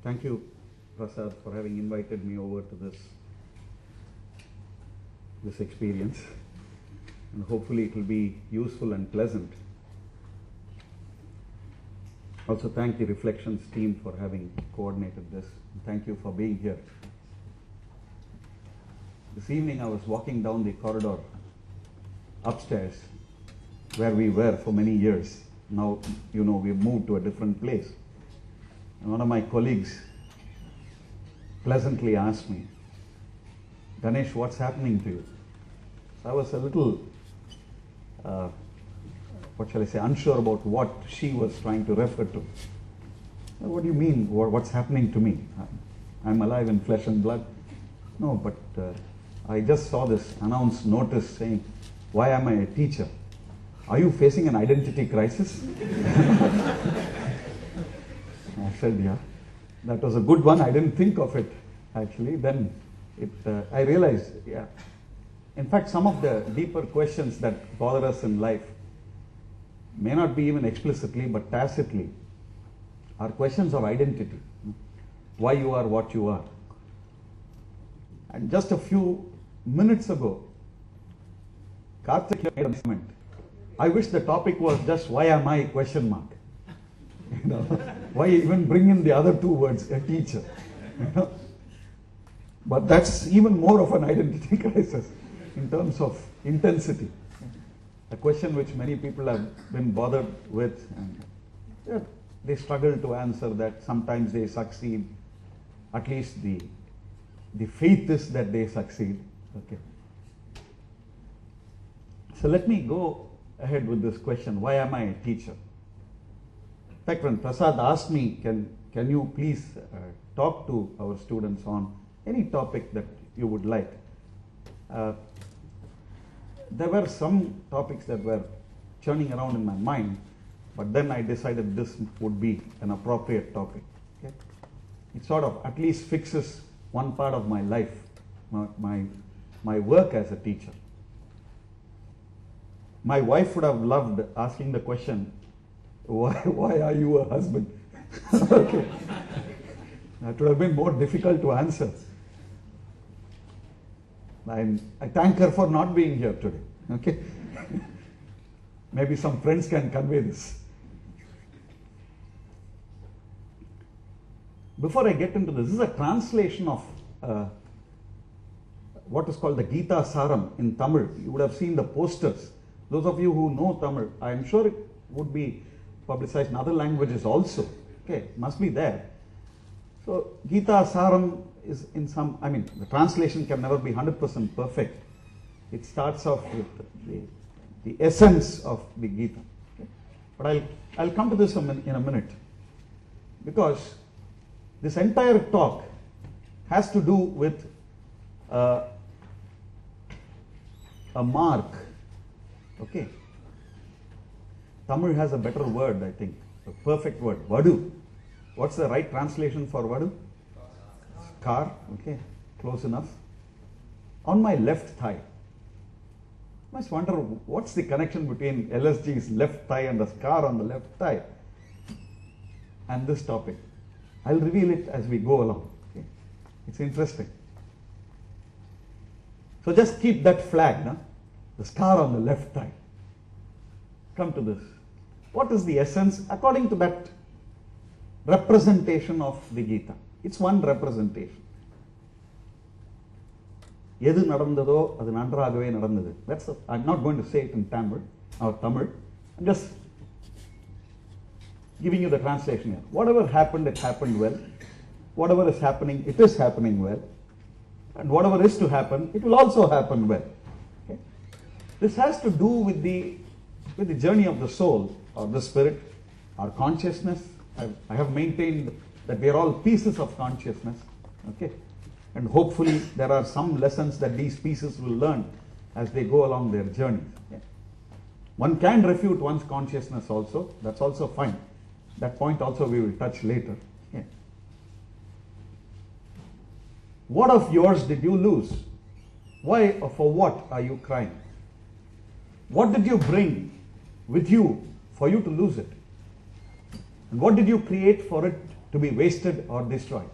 Thank you, Prasad, for having invited me over to this experience, and hopefully it will be useful and pleasant. Also thank the Reflections team for having coordinated this. Thank you for being here. This evening I was walking down the corridor upstairs where we were for many years. Now, you know, we've moved to a different place. And one of my colleagues pleasantly asked me, "Ganesh, what's happening to you?" So I was a little, what shall I say, unsure about what she was trying to refer to. "What do you mean, what's happening to me? I'm alive in flesh and blood." "No, but I just saw this announced notice saying, 'Why am I a teacher?' Are you facing an identity crisis?" I said, "Yeah, that was a good one. I didn't think of it, actually." Then I realized, yeah. In fact, some of the deeper questions that bother us in life may not be even explicitly, but tacitly, are questions of identity. Why you are what you are. And just a few minutes ago, Karthik made a comment. I wish the topic was just "why am I?" ? You know, why even bring in the other two words, a teacher? You know? But that's even more of an identity crisis in terms of intensity. A question which many people have been bothered with, and they struggle to answer that. Sometimes they succeed. At least the faith is that they succeed. Okay. So let me go ahead with this question: why am I a teacher? In fact, when Prasad asked me, can you please talk to our students on any topic that you would like, there were some topics that were churning around in my mind, but then I decided this would be an appropriate topic. Okay? It sort of at least fixes one part of my life, my work as a teacher. My wife would have loved asking the question, why are you a husband? Okay. That would have been more difficult to answer. I thank her for not being here today. Okay. Maybe some friends can convey this. Before I get into this is a translation of what is called the Gita Saram in Tamil. You would have seen the posters. Those of you who know Tamil, I'm sure it would be publicized in other languages also. Okay, must be there. So Gita Saram is in some, I mean, the translation can never be 100% perfect. It starts off with the essence of the Gita. Okay? But I'll come to this in a minute, because this entire talk has to do with a mark. Okay. Tamil has a better word, I think, a perfect word, vadu. What's the right translation for vadu? Scar. Okay, close enough. On my left thigh. I must wonder what's the connection between LSG's left thigh and the scar on the left thigh and this topic. I'll reveal it as we go along. Okay? It's interesting. So just keep that flag, no? The scar on the left thigh. Come to this. What is the essence according to that representation of the Gita? It's one representation. எது நடந்ததோ அது நன்றாகவே நடந்தது. I'm not going to say it in Tamil or Tamil. I'm just giving you the translation here. Whatever happened, it happened well. Whatever is happening, it is happening well. And whatever is to happen, it will also happen well. Okay? This has to do with the journey of the soul or the spirit, our consciousness. I have maintained that we are all pieces of consciousness. Okay? And hopefully there are some lessons that these pieces will learn as they go along their journey. Okay? One can refute one's consciousness also. That's also fine. That point also we will touch later. Okay? What of yours did you lose? Why or for what are you crying? What did you bring with you for you to lose it? And what did you create for it to be wasted or destroyed.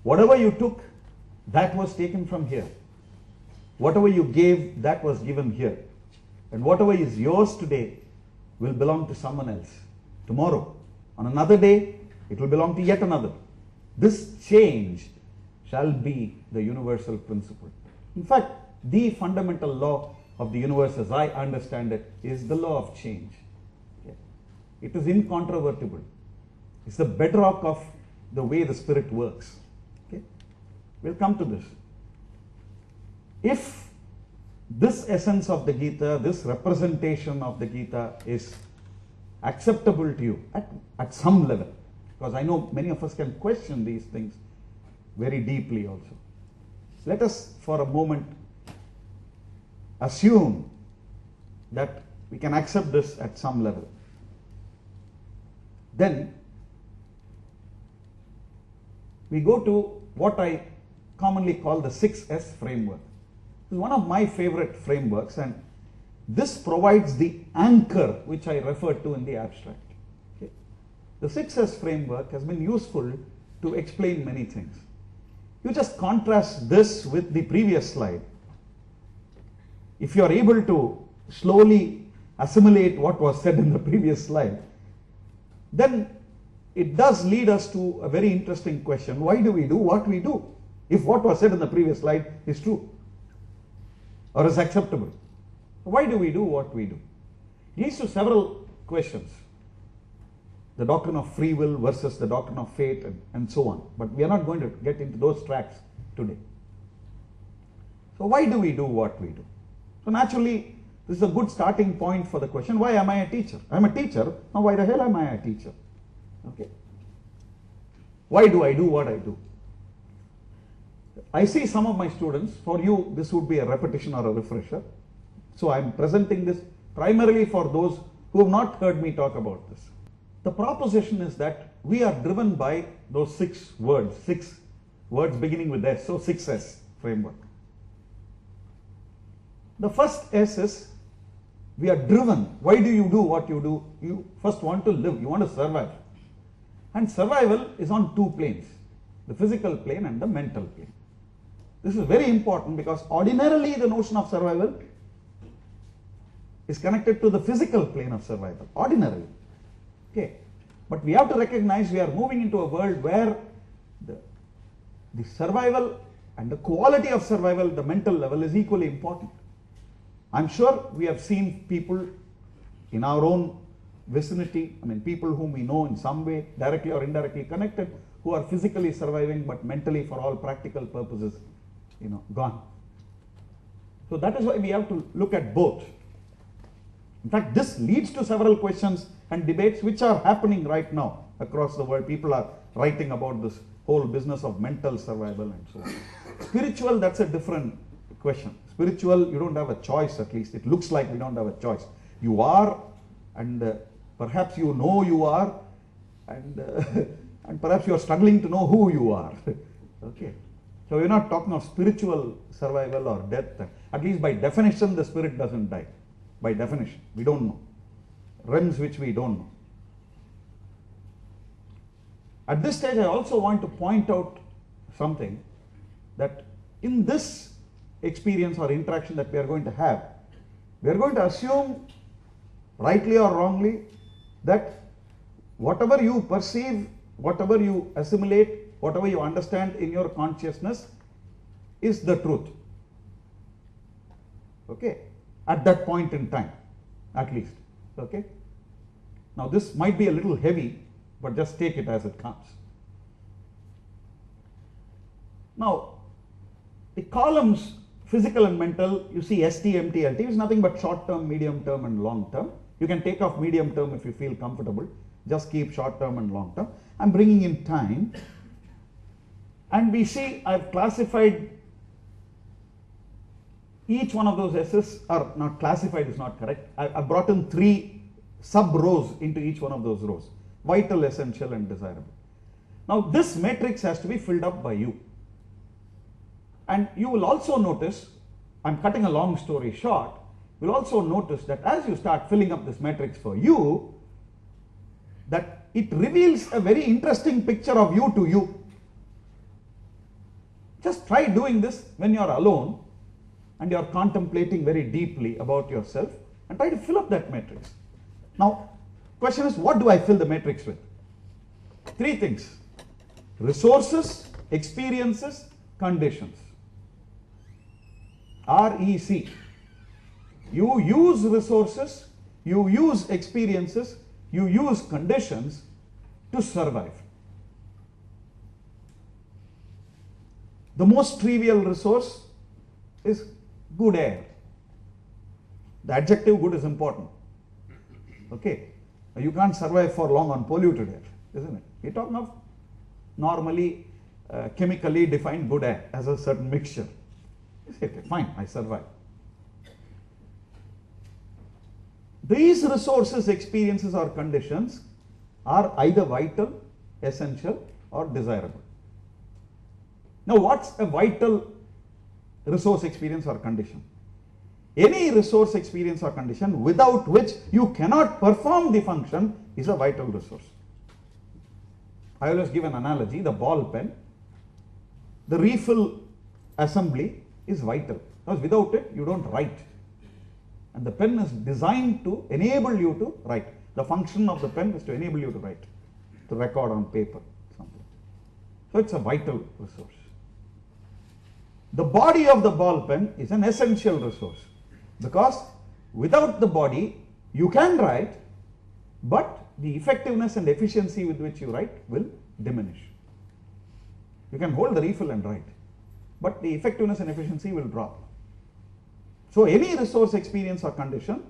Whatever you took, that was taken from here. Whatever you gave, that was given here. And whatever is yours today will belong to someone else. Tomorrow, on another day, it will belong to yet another. This change shall be the universal principle. In fact, the fundamental law of the universe, as I understand it, is the law of change. Okay? It is incontrovertible. It's the bedrock of the way the spirit works. Okay? We'll come to this. If this essence of the Gita, this representation of the Gita is acceptable to you at some level, because I know many of us can question these things very deeply also. Let us for a moment assume that we can accept this at some level. Then we go to what I commonly call the 6S framework. This is one of my favorite frameworks, and this provides the anchor which I referred to in the abstract. Okay? The 6S framework has been useful to explain many things. You just contrast this with the previous slide. If you are able to slowly assimilate what was said in the previous slide, then it does lead us to a very interesting question. Why do we do what we do? If what was said in the previous slide is true or is acceptable, why do we do what we do? It leads to several questions. The doctrine of free will versus the doctrine of fate, and so on. But we are not going to get into those tracks today. So why do we do what we do? So naturally, this is a good starting point for the question, why am I a teacher? I'm a teacher, now why the hell am I a teacher? Okay. Why do I do what I do? I see some of my students, for you this would be a repetition or a refresher. So I'm presenting this primarily for those who have not heard me talk about this. The proposition is that we are driven by those six words beginning with S, so 6S framework. The first S is we are driven. Why do you do what you do? You first want to live, you want to survive. And survival is on two planes, the physical plane and the mental plane. This is very important because ordinarily the notion of survival is connected to the physical plane of survival, ordinarily. Okay. But we have to recognize we are moving into a world where the survival and the quality of survival, the mental level, is equally important. I'm sure we have seen people in our own vicinity, people whom we know in some way, directly or indirectly connected, who are physically surviving but mentally, for all practical purposes, gone. So that is why we have to look at both. In fact, this leads to several questions and debates which are happening right now across the world. People are writing about this whole business of mental survival and so on. Spiritual, that's a different question. Spiritual, you don't have a choice, at least. It looks like we don't have a choice. You are, and perhaps you know you are, and perhaps you are struggling to know who you are. Okay. So we're not talking of spiritual survival or death. At least by definition, the spirit doesn't die. By definition, we don't know. Realms which we don't know. At this stage, I also want to point out something, that in this experience or interaction that we are going to have, we are going to assume, rightly or wrongly, that whatever you perceive, whatever you assimilate, whatever you understand in your consciousness is the truth. Okay? At that point in time, at least. Okay? Now this might be a little heavy, but just take it as it comes. Now, the columns, physical and mental, you see ST, MT, LT is nothing but short term, medium term and long term. You can take off medium term if you feel comfortable. Just keep short term and long term. I'm bringing in time. And we see I've classified each one of those S's, or not classified is not correct. I've brought in 3 sub-rows into each one of those rows. Vital, essential and desirable. Now this matrix has to be filled up by you. And you will also notice, I'm cutting a long story short, you'll also notice that as you start filling up this matrix for you, that it reveals a very interesting picture of you to you. Just try doing this when you are alone and you are contemplating very deeply about yourself, and try to fill up that matrix. Now, question is, what do I fill the matrix with? Three things: resources, experiences, conditions. REC. You use resources, you use experiences, you use conditions to survive. The most trivial resource is good air. The adjective good is important. Okay? You can't survive for long on polluted air, isn't it? We're talking of normally chemically defined good air as a certain mixture. You say, okay, fine, I survive. These resources, experiences, or conditions are either vital, essential, or desirable. Now, what's a vital resource, experience, or condition? Any resource, experience, or condition without which you cannot perform the function is a vital resource. I always give an analogy: the ball pen, the refill assembly is vital, because without it you don't write. And the pen is designed to enable you to write. The function of the pen is to enable you to write, to record on paper, something. So it's a vital resource. The body of the ball pen is an essential resource, because without the body you can write, but the effectiveness and efficiency with which you write will diminish. You can hold the refill and write, but the effectiveness and efficiency will drop. So any resource, experience, or condition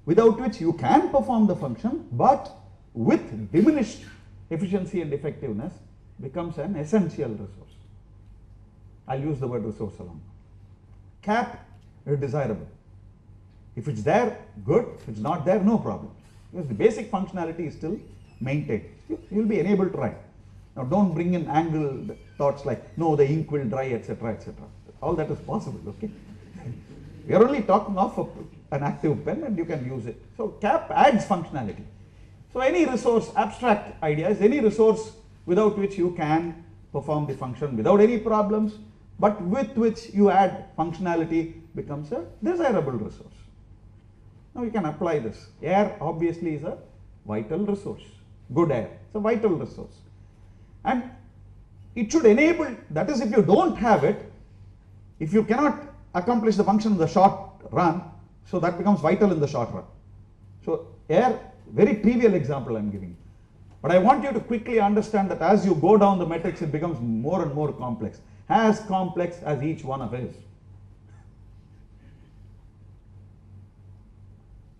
without which you can perform the function, but with diminished efficiency and effectiveness, becomes an essential resource. I'll use the word resource alone. Cap is desirable. If it's there, good. If it's not there, no problem. Because the basic functionality is still maintained. You'll be enabled to write. Now don't bring in angled thoughts like, no, the ink will dry, etc., etc. All that is possible, okay? We are only talking of an active pen, and you can use it. So cap adds functionality. So any resource, abstract idea is any resource without which you can perform the function without any problems, but with which you add functionality, becomes a desirable resource. Now you can apply this. Air obviously is a vital resource. Good air, it's a vital resource. And it should enable, that is, if you don't have it, if you cannot accomplish the function in the short run, so that becomes vital in the short run. So air, very trivial example I am giving. But I want you to quickly understand that as you go down the matrix, it becomes more and more complex. As complex as each one of it is.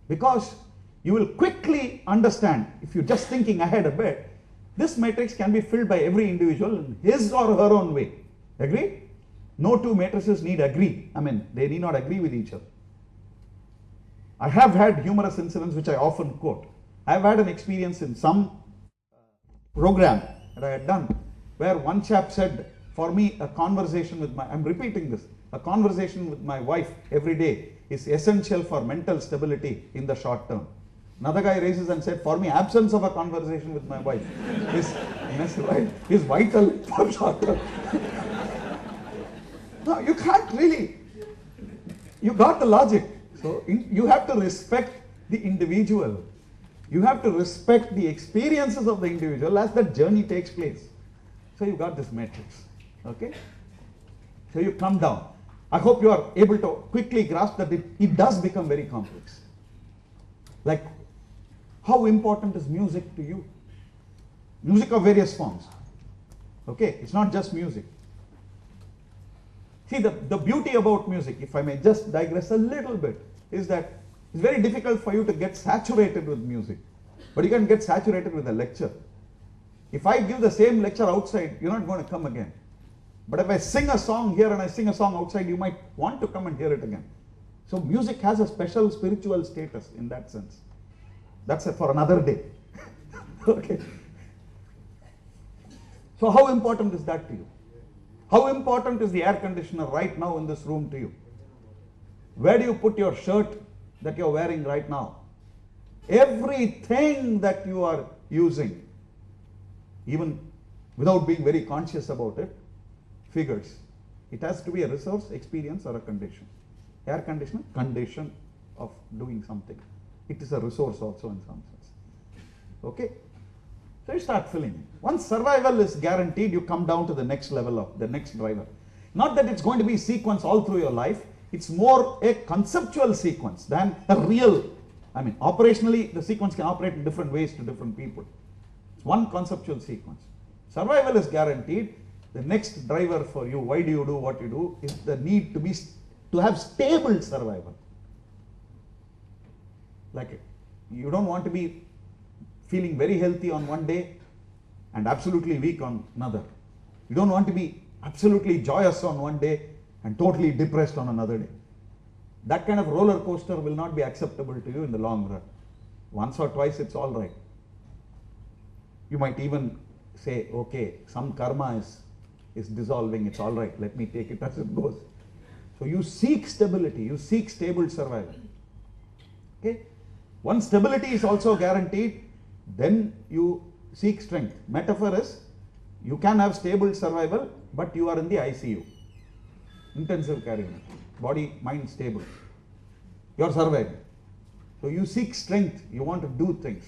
Because you will quickly understand, if you're just thinking ahead a bit, this matrix can be filled by every individual in his or her own way. Agree? No two matrices need agree. I mean, they need not agree with each other. I have had humorous incidents which I often quote. I have had an experience in some program that I had done where one chap said, for me, a conversation with I'm repeating this, a conversation with my wife every day is essential for mental stability in the short term. Another guy raises and said, for me, absence of a conversation with my wife is vital for short term. No, you can't really. You got the logic. So you have to respect the individual. You have to respect the experiences of the individual as that journey takes place. So you got this matrix. Okay? So you come down. I hope you are able to quickly grasp that it does become very complex. Like, how important is music to you? Music of various forms. Okay? It's not just music. See, the beauty about music, if I may just digress a little bit, is that it's very difficult for you to get saturated with music. But you can get saturated with a lecture. If I give the same lecture outside, you're not going to come again. But if I sing a song here and I sing a song outside, you might want to come and hear it again. So music has a special spiritual status in that sense. That's it for another day. Okay. So how important is that to you? How important is the air conditioner right now in this room to you? Where do you put your shirt that you're wearing right now? Everything that you are using even without being very conscious about it, figures. It has to be a resource, experience, or a condition. Air conditioner, condition of doing something. It is a resource also in some sense. Okay? So you start filling in. Once survival is guaranteed, you come down to the next level of the next driver. Not that it's going to be sequence all through your life. It's more a conceptual sequence than a real. I mean, operationally, the sequence can operate in different ways to different people. It's one conceptual sequence. Survival is guaranteed. The next driver for you, why do you do what you do, is the need to have stable survival. Like, you don't want to be feeling very healthy on one day and absolutely weak on another. You don't want to be absolutely joyous on one day and totally depressed on another day. That kind of roller coaster will not be acceptable to you in the long run. Once or twice it's all right. You might even say, okay, some karma is dissolving, it's all right, let me take it as it goes. So you seek stability, you seek stable survival. Okay? Once stability is also guaranteed, then you seek strength. Metaphor is, you can have stable survival, but you are in the ICU, intensive care unit, body, mind stable. You are surviving. So you seek strength, you want to do things.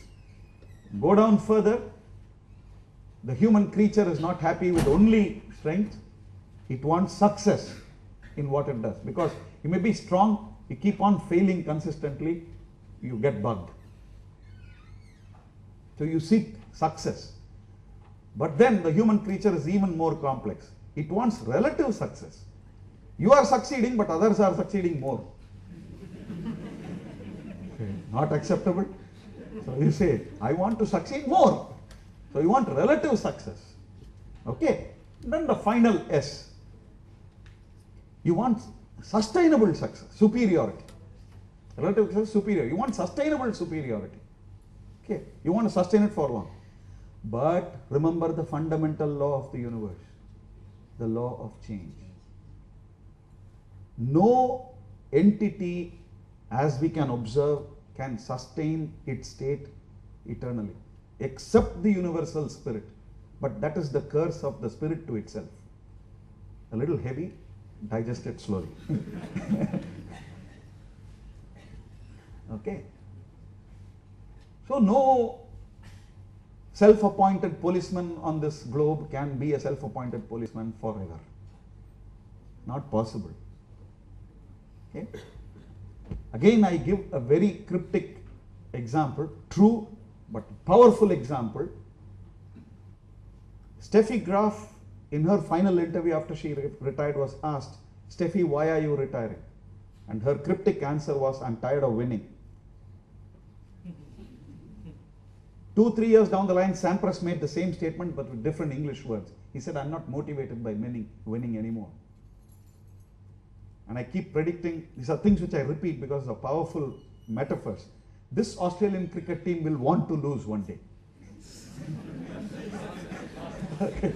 Go down further, the human creature is not happy with only strength, it wants success in what it does. Because you may be strong, you keep on failing consistently, you get bugged. So you seek success. But then the human creature is even more complex. It wants relative success. You are succeeding, but others are succeeding more. Okay. Not acceptable. So you say, I want to succeed more. So you want relative success. Okay. Then the final S. You want sustainable success, superiority. Relative success, superior. You want sustainable superiority. Okay. You want to sustain it for long. But remember the fundamental law of the universe, the law of change. No entity, as we can observe, can sustain its state eternally, except the universal spirit. But that is the curse of the spirit to itself. A little heavy, digest it slowly. Okay. So no self-appointed policeman on this globe can be a self-appointed policeman forever. Not possible. Okay. Again, I give a very cryptic example, true but powerful example. Steffi Graf, in her final interview after she retired, was asked, Steffi, why are you retiring? And her cryptic answer was, I'm tired of winning. 2-3 years down the line, Sampras made the same statement but with different English words. He said, I'm not motivated by winning anymore. And I keep predicting, these are things which I repeat because of powerful metaphors. This Australian cricket team will want to lose one day. Okay.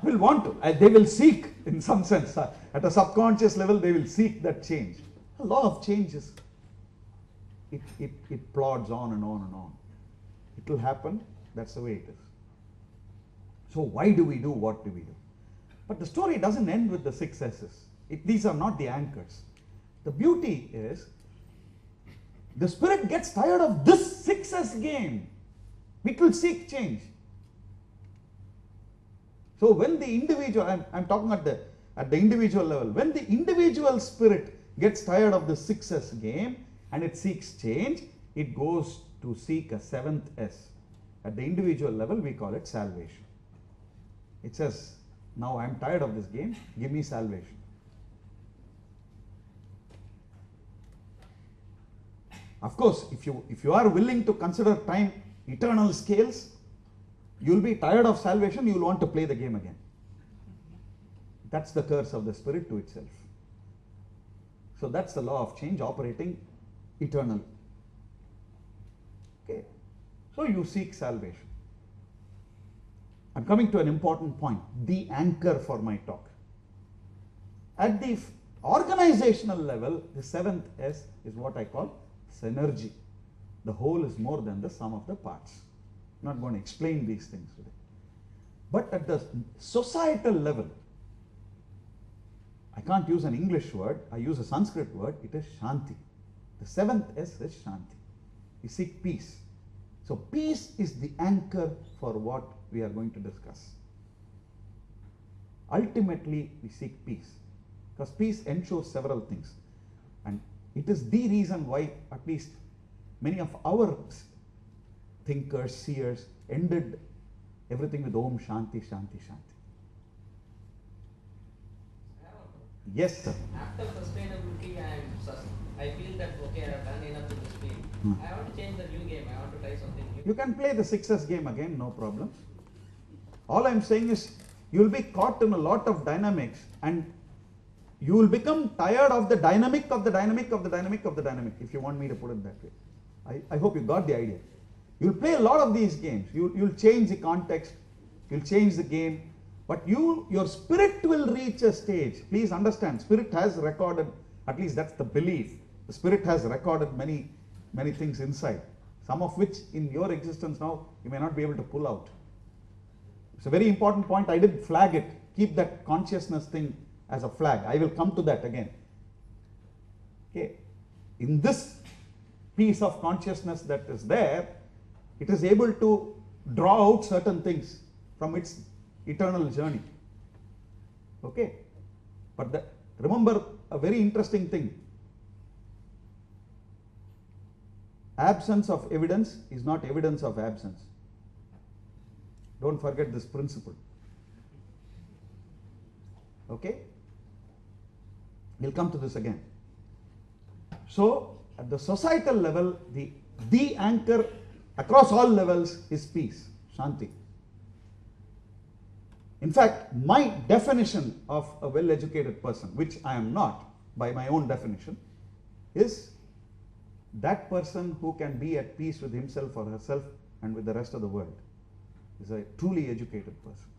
Will want to. They will seek, in some sense, at a subconscious level, they will seek that change. A law of change is, it plods on and on and on. It will happen, that's the way it is. So why do we do what do we do? But the story doesn't end with the 6 S's. These are not the anchors. The beauty is, the spirit gets tired of this 6S game. It will seek change. So when the individual, I'm talking at the individual level, when the individual spirit gets tired of the 6S game and it seeks change, it goes to seek a 7th S. At the individual level, we call it salvation. It says, now I'm tired of this game, give me salvation. Of course, if you are willing to consider time eternal scales, you'll be tired of salvation, you'll want to play the game again. That's the curse of the spirit to itself. So that's the law of change operating eternally. Okay. So you seek salvation. I'm coming to an important point, the anchor for my talk. At the organizational level, the 7th S is what I call synergy. The whole is more than the sum of the parts. I'm not going to explain these things today. But at the societal level, I can't use an English word, I use a Sanskrit word, it is Shanti. The seventh S is Shanti. We seek peace. So peace is the anchor for what we are going to discuss. Ultimately, we seek peace, because peace ensures several things. And it is the reason why at least many of our thinkers, seers, ended everything with Om Shanti, Shanti, Shanti. Yes, sir. After sustainability, I feel that okay, I have done enough in this field. I want to change the new game. I want to try something new. You can play the 6S game again, no problem. All I'm saying is you will be caught in a lot of dynamics, and you will become tired of the dynamic of the dynamic of the dynamic of the dynamic, if you want me to put it that way. I hope you got the idea. You'll play a lot of these games. You'll change the context, you'll change the game, but your spirit will reach a stage. Please understand, spirit has recorded, at least that's the belief, the spirit has recorded many, many things inside, some of which in your existence now you may not be able to pull out. It's a very important point. I did flag it. Keep that consciousness thing as a flag. I will come to that again. Okay. In this piece of consciousness that is there, it is able to draw out certain things from its eternal journey. Okay. But remember a very interesting thing. Absence of evidence is not evidence of absence. Don't forget this principle. Okay? We'll come to this again. So, at the societal level, the anchor across all levels is peace, Shanti. In fact, my definition of a well-educated person, which I am not by my own definition, is that person who can be at peace with himself or herself and with the rest of the world is a truly educated person.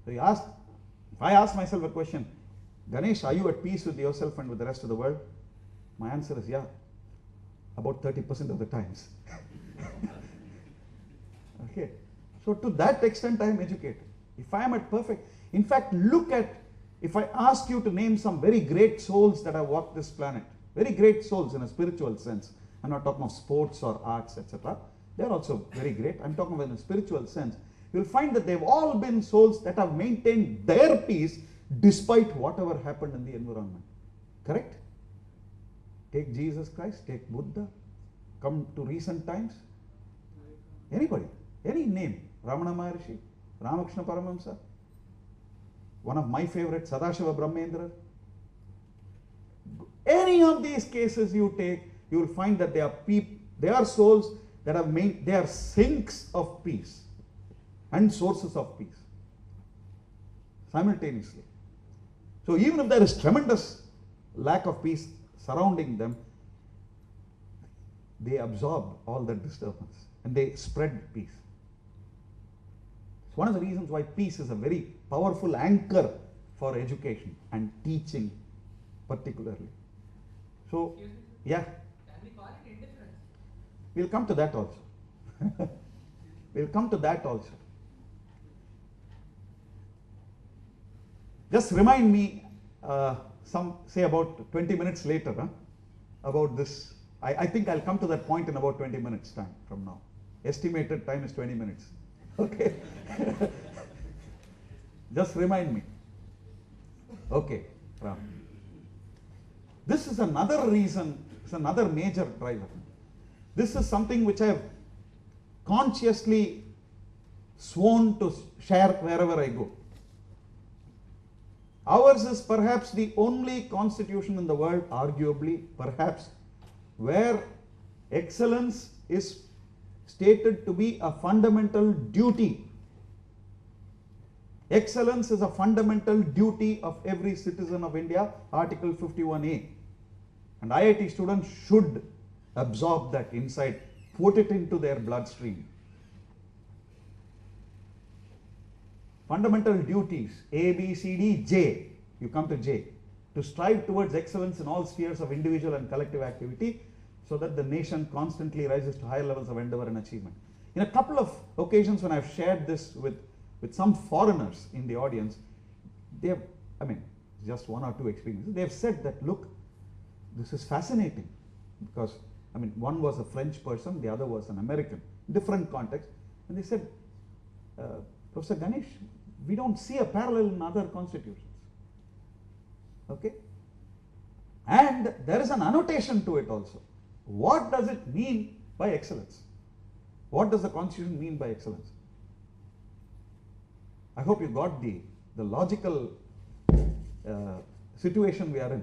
So if I ask myself a question, Ganesh, are you at peace with yourself and with the rest of the world? My answer is yeah, about 30% of the times. Okay. So to that extent I am educated. If I am at perfect, in fact, look at, if I ask you to name some very great souls that have walked this planet, very great souls in a spiritual sense, I'm not talking of sports or arts, etc. They're also very great. I'm talking about in a spiritual sense. You'll find that they've all been souls that have maintained their peace despite whatever happened in the environment. Correct? Take Jesus Christ, take Buddha, come to recent times. Anybody, any name, Ramana Maharshi, Ramakrishna Paramahamsa, one of my favorites, Sadashiva Brahmendra. Any of these cases you take, you will find that they are souls that have made, they are sinks of peace and sources of peace simultaneously. So even if there is tremendous lack of peace surrounding them, they absorb all that disturbance and they spread peace. It's one of the reasons why peace is a very powerful anchor for education and teaching particularly. So, yeah. Can we call it indifference? We'll come to that also. We'll come to that also. Just remind me say about 20 minutes later about this. I think I'll come to that point in about 20 minutes time from now. Estimated time is 20 minutes. Okay. Just remind me. Okay, Ram. This is another reason, it's another major driver. This is something which I have consciously sworn to share wherever I go. Ours is perhaps the only constitution in the world, arguably, perhaps, where excellence is stated to be a fundamental duty. Excellence is a fundamental duty of every citizen of India, Article 51A. And IIT students should absorb that insight, put it into their bloodstream. Fundamental duties, A, B, C, D, J. You come to J. To strive towards excellence in all spheres of individual and collective activity so that the nation constantly rises to higher levels of endeavor and achievement. In a couple of occasions when I've shared this with some foreigners in the audience, they have, I mean, just one or two experiences, they have said that, look, this is fascinating, because, I mean, one was a French person, the other was an American, different context, and they said, Professor Ganesh, we don't see a parallel in other constitutions. Okay? And there is an annotation to it also. What does it mean by excellence? What does the Constitution mean by excellence? I hope you got the logical situation we are in.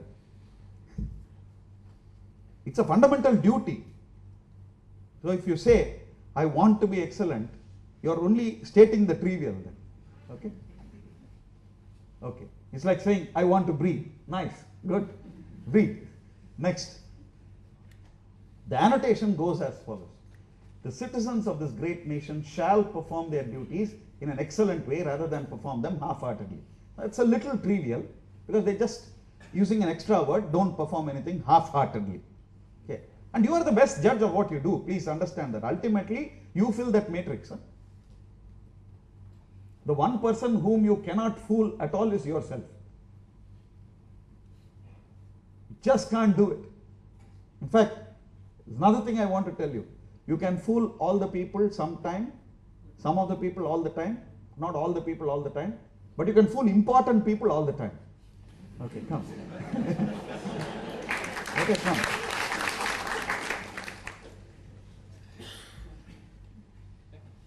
It's a fundamental duty. So if you say, I want to be excellent, you are only stating the trivial then. Okay? Okay. It's like saying, I want to breathe. Nice. Good. Breathe. Next. The annotation goes as follows. The citizens of this great nation shall perform their duties in an excellent way rather than perform them half-heartedly. It's a little trivial because they're just using an extra word, don't perform anything half-heartedly. Okay. And you are the best judge of what you do. Please understand that. Ultimately, you fill that matrix. Huh? The one person whom you cannot fool at all is yourself. You just can't do it. In fact, there's another thing I want to tell you. You can fool all the people sometime, some of the people all the time, not all the people all the time, but you can fool important people all the time. Okay, come. Okay, come.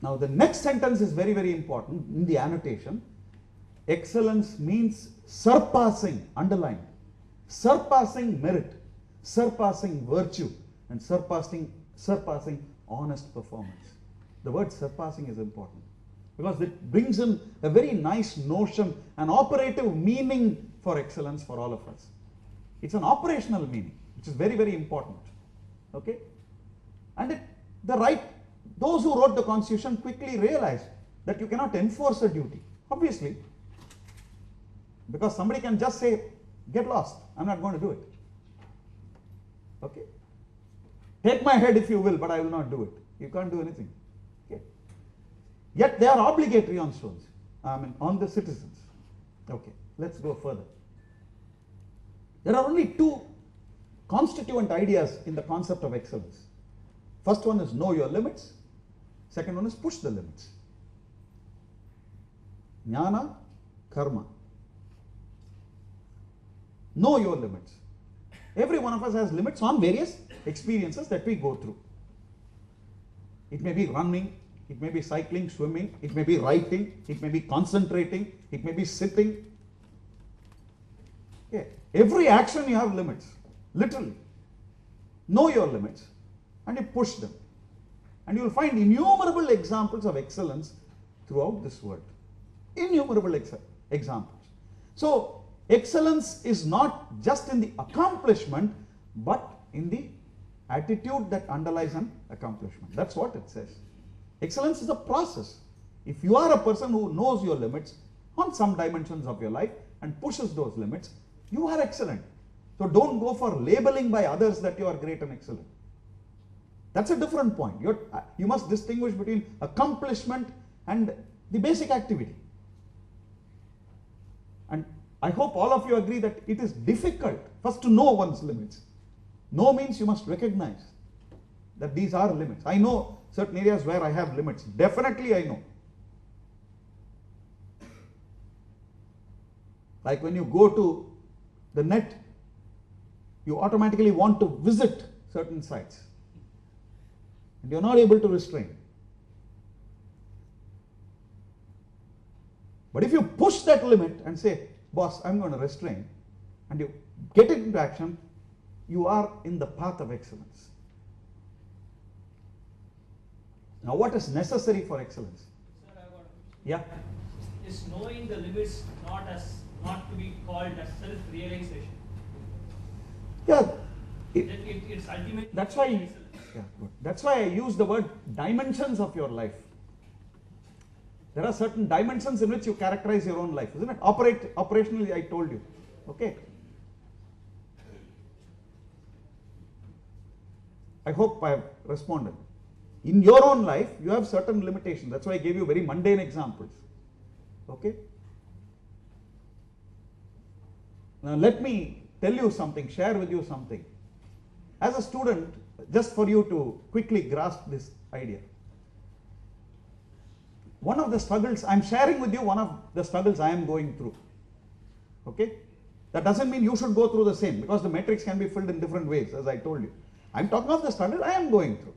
Now the next sentence is very, very important in the annotation. Excellence means surpassing, underlined, surpassing merit, surpassing virtue, and surpassing honest performance. The word surpassing is important because it brings in a very nice notion, an operative meaning for excellence for all of us. It's an operational meaning, which is very, very important. Okay? And those who wrote the Constitution quickly realized that you cannot enforce a duty, obviously, because somebody can just say, get lost, I'm not going to do it. Okay? Take my head if you will, but I will not do it. You can't do anything. Okay? Yet they are obligatory on souls, on the citizens. Okay, let's go further. There are only two constituent ideas in the concept of excellence. First one is know your limits. Second one is push the limits. Jnana, karma. Know your limits. Every one of us has limits on various experiences that we go through. It may be running, it may be cycling, swimming, it may be writing, it may be concentrating, it may be sitting. Okay. Every action you have limits, literally. Know your limits and you push them. And you will find innumerable examples of excellence throughout this world. Innumerable examples. So, excellence is not just in the accomplishment, but in the attitude that underlies an accomplishment. That's what it says. Excellence is a process. If you are a person who knows your limits on some dimensions of your life and pushes those limits, you are excellent. So don't go for labeling by others that you are great and excellent. That's a different point. You must distinguish between accomplishment and the basic activity. And I hope all of you agree that it is difficult first to know one's limits. Know means you must recognize that these are limits. I know certain areas where I have limits. Definitely I know. Like when you go to the net, you automatically want to visit certain sites. And you're not able to restrain. But if you push that limit and say, boss, I'm going to restrain, and you get it into action, you are in the path of excellence. Now, what is necessary for excellence? Sir, I got Yeah. Is knowing the limits not to be called as self-realization? Yeah. It's ultimately. That's why. Yeah, good. That's why I use the word dimensions of your life. There are certain dimensions in which you characterize your own life, isn't it? Operationally, I told you. Okay. I hope I have responded. In your own life, you have certain limitations. That's why I gave you very mundane examples. Okay? Now let me tell you something, share with you something. As a student, just for you to quickly grasp this idea. One of the struggles, I'm sharing with you one of the struggles I am going through. Okay? That doesn't mean you should go through the same, because the matrix can be filled in different ways, as I told you. I'm talking of the struggle I am going through.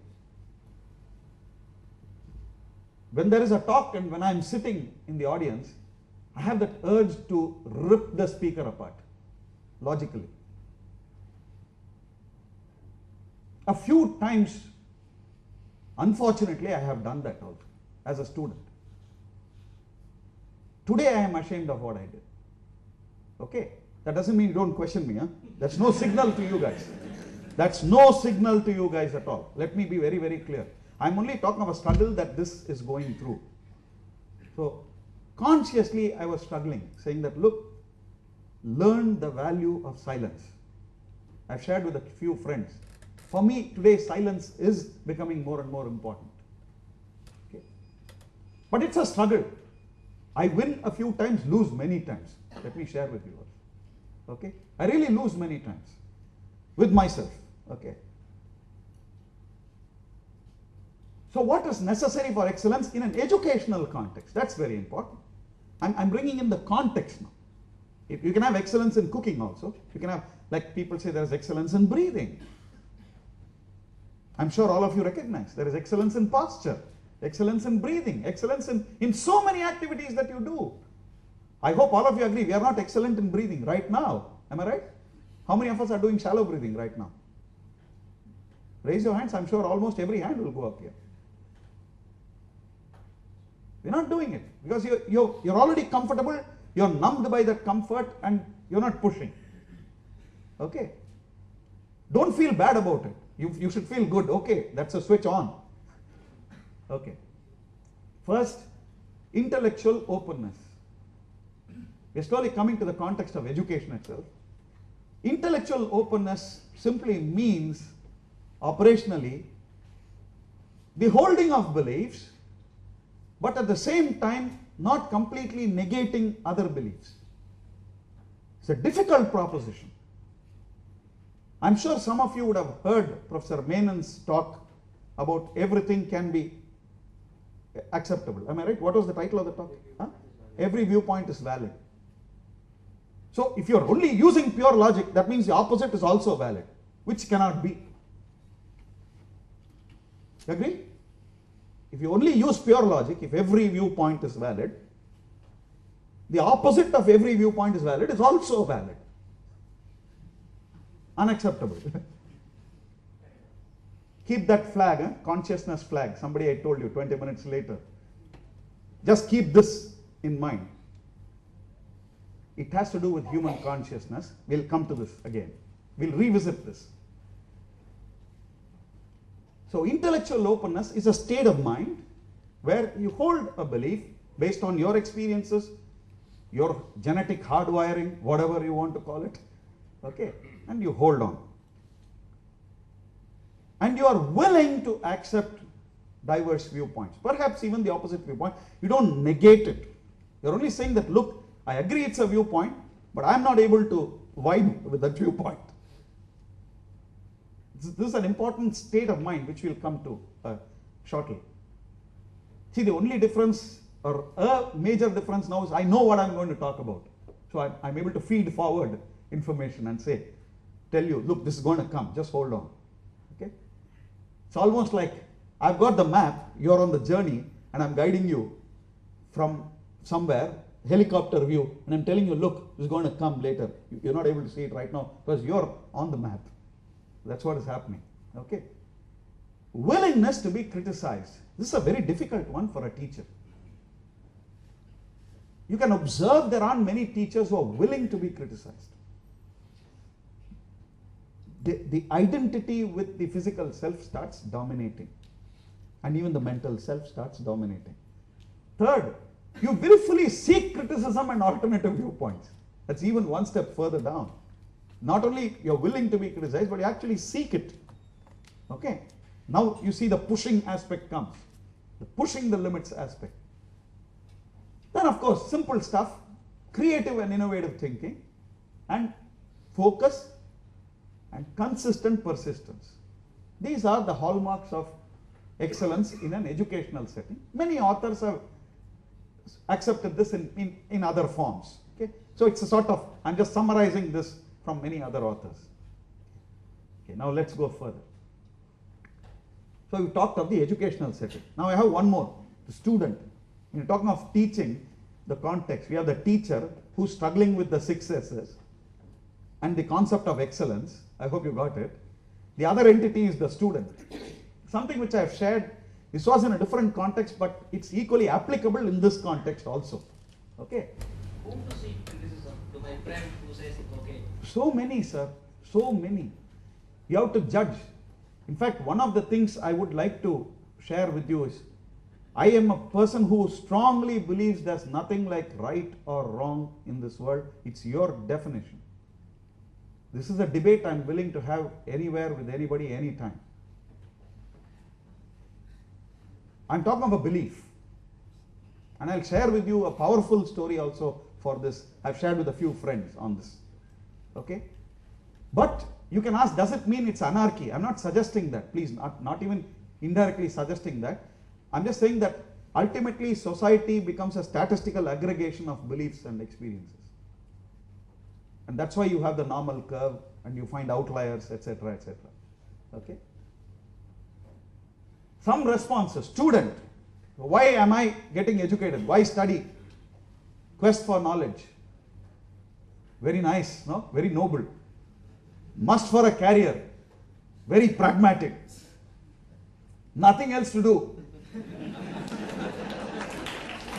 When there is a talk and when I'm sitting in the audience, I have that urge to rip the speaker apart, logically. A few times, unfortunately, I have done that also, as a student. Today I am ashamed of what I did. Okay? That doesn't mean don't question me. Huh? That's no signal to you guys. That's no signal to you guys at all. Let me be very, very clear. I'm only talking of a struggle that this is going through. So, consciously I was struggling, saying that, look, learn the value of silence. I've shared with a few friends. For me, today silence is becoming more and more important. Okay? But it's a struggle. I win a few times, lose many times. Let me share with you also. Okay? I really lose many times with myself. Okay? So what is necessary for excellence in an educational context? That's very important. I'm bringing in the context now. If you can have excellence in cooking also. You can have, like people say, there is excellence in breathing. I'm sure all of you recognize there is excellence in posture, excellence in breathing, excellence in so many activities that you do. I hope all of you agree we are not excellent in breathing right now. Am I right? How many of us are doing shallow breathing right now? Raise your hands. I'm sure almost every hand will go up here. We're not doing it because you're already comfortable, you're numbed by that comfort and you're not pushing. Okay? Don't feel bad about it. You should feel good. Okay, that's a switch on. Okay. First, intellectual openness. We're slowly coming to the context of education itself. Intellectual openness simply means, operationally, the holding of beliefs, but at the same time, not completely negating other beliefs. It's a difficult proposition. I'm sure some of you would have heard Professor Menon's talk about everything can be acceptable. Am I right? What was the title of the talk? Huh? Every viewpoint is valid. So if you're only using pure logic, that means the opposite is also valid, which cannot be. You agree? If you only use pure logic, if every viewpoint is valid, the opposite of every viewpoint is valid is also valid. Unacceptable. Keep that flag, consciousness flag. Somebody I told you 20 minutes later. Just keep this in mind. It has to do with human consciousness. We'll come to this again. We'll revisit this. So intellectual openness is a state of mind where you hold a belief based on your experiences, your genetic hardwiring, whatever you want to call it. Okay? And you hold on. And you are willing to accept diverse viewpoints, perhaps even the opposite viewpoint. You don't negate it. You're only saying that, look, I agree it's a viewpoint, but I'm not able to vibe with that viewpoint. This is an important state of mind which we'll come to shortly. See, the only difference, or a major difference now, is I know what I'm going to talk about. So I'm able to feed forward information and say, tell you, look, this is going to come, just hold on. Okay? It's almost like I've got the map, you're on the journey, and I'm guiding you from somewhere, helicopter view, and I'm telling you, look, this is going to come later. You're not able to see it right now because you're on the map. That's what is happening. Okay? Willingness to be criticized. This is a very difficult one for a teacher. You can observe there aren't many teachers who are willing to be criticized. The identity with the physical self starts dominating. And even the mental self starts dominating. Third, you willfully seek criticism and alternative viewpoints. That's even one step further down. Not only you're willing to be criticized, but you actually seek it. Okay? Now you see the pushing aspect comes, the pushing the limits aspect. Then of course, simple stuff, creative and innovative thinking, and focus and consistent persistence. These are the hallmarks of excellence in an educational setting. Many authors have accepted this in other forms. Okay? So it's a sort of, I'm just summarizing this from many other authors. Okay, now let's go further. So we talked of the educational setting. Now I have one more, the student. When you're talking of teaching, the context, we have the teacher who's struggling with the 6 S's and the concept of excellence. I hope you got it. The other entity is the student. Something which I have shared, this was in a different context, but it's equally applicable in this context also. Okay? Whom to seek criticism? To my friend who says it's okay. So many, sir. So many. You have to judge. In fact, one of the things I would like to share with you is, I am a person who strongly believes there's nothing like right or wrong in this world. It's your definition. This is a debate I'm willing to have anywhere with anybody, anytime. I'm talking of a belief. And I'll share with you a powerful story also for this. I've shared with a few friends on this. Okay? But you can ask, does it mean it's anarchy? I'm not suggesting that. Please, not even indirectly suggesting that. I'm just saying that ultimately society becomes a statistical aggregation of beliefs and experiences. And that's why you have the normal curve and you find outliers, etc., etc. Okay? Some responses. Student, why am I getting educated? Why study? Quest for knowledge. Very nice, no? Very noble. Must for a career. Very pragmatic. Nothing else to do.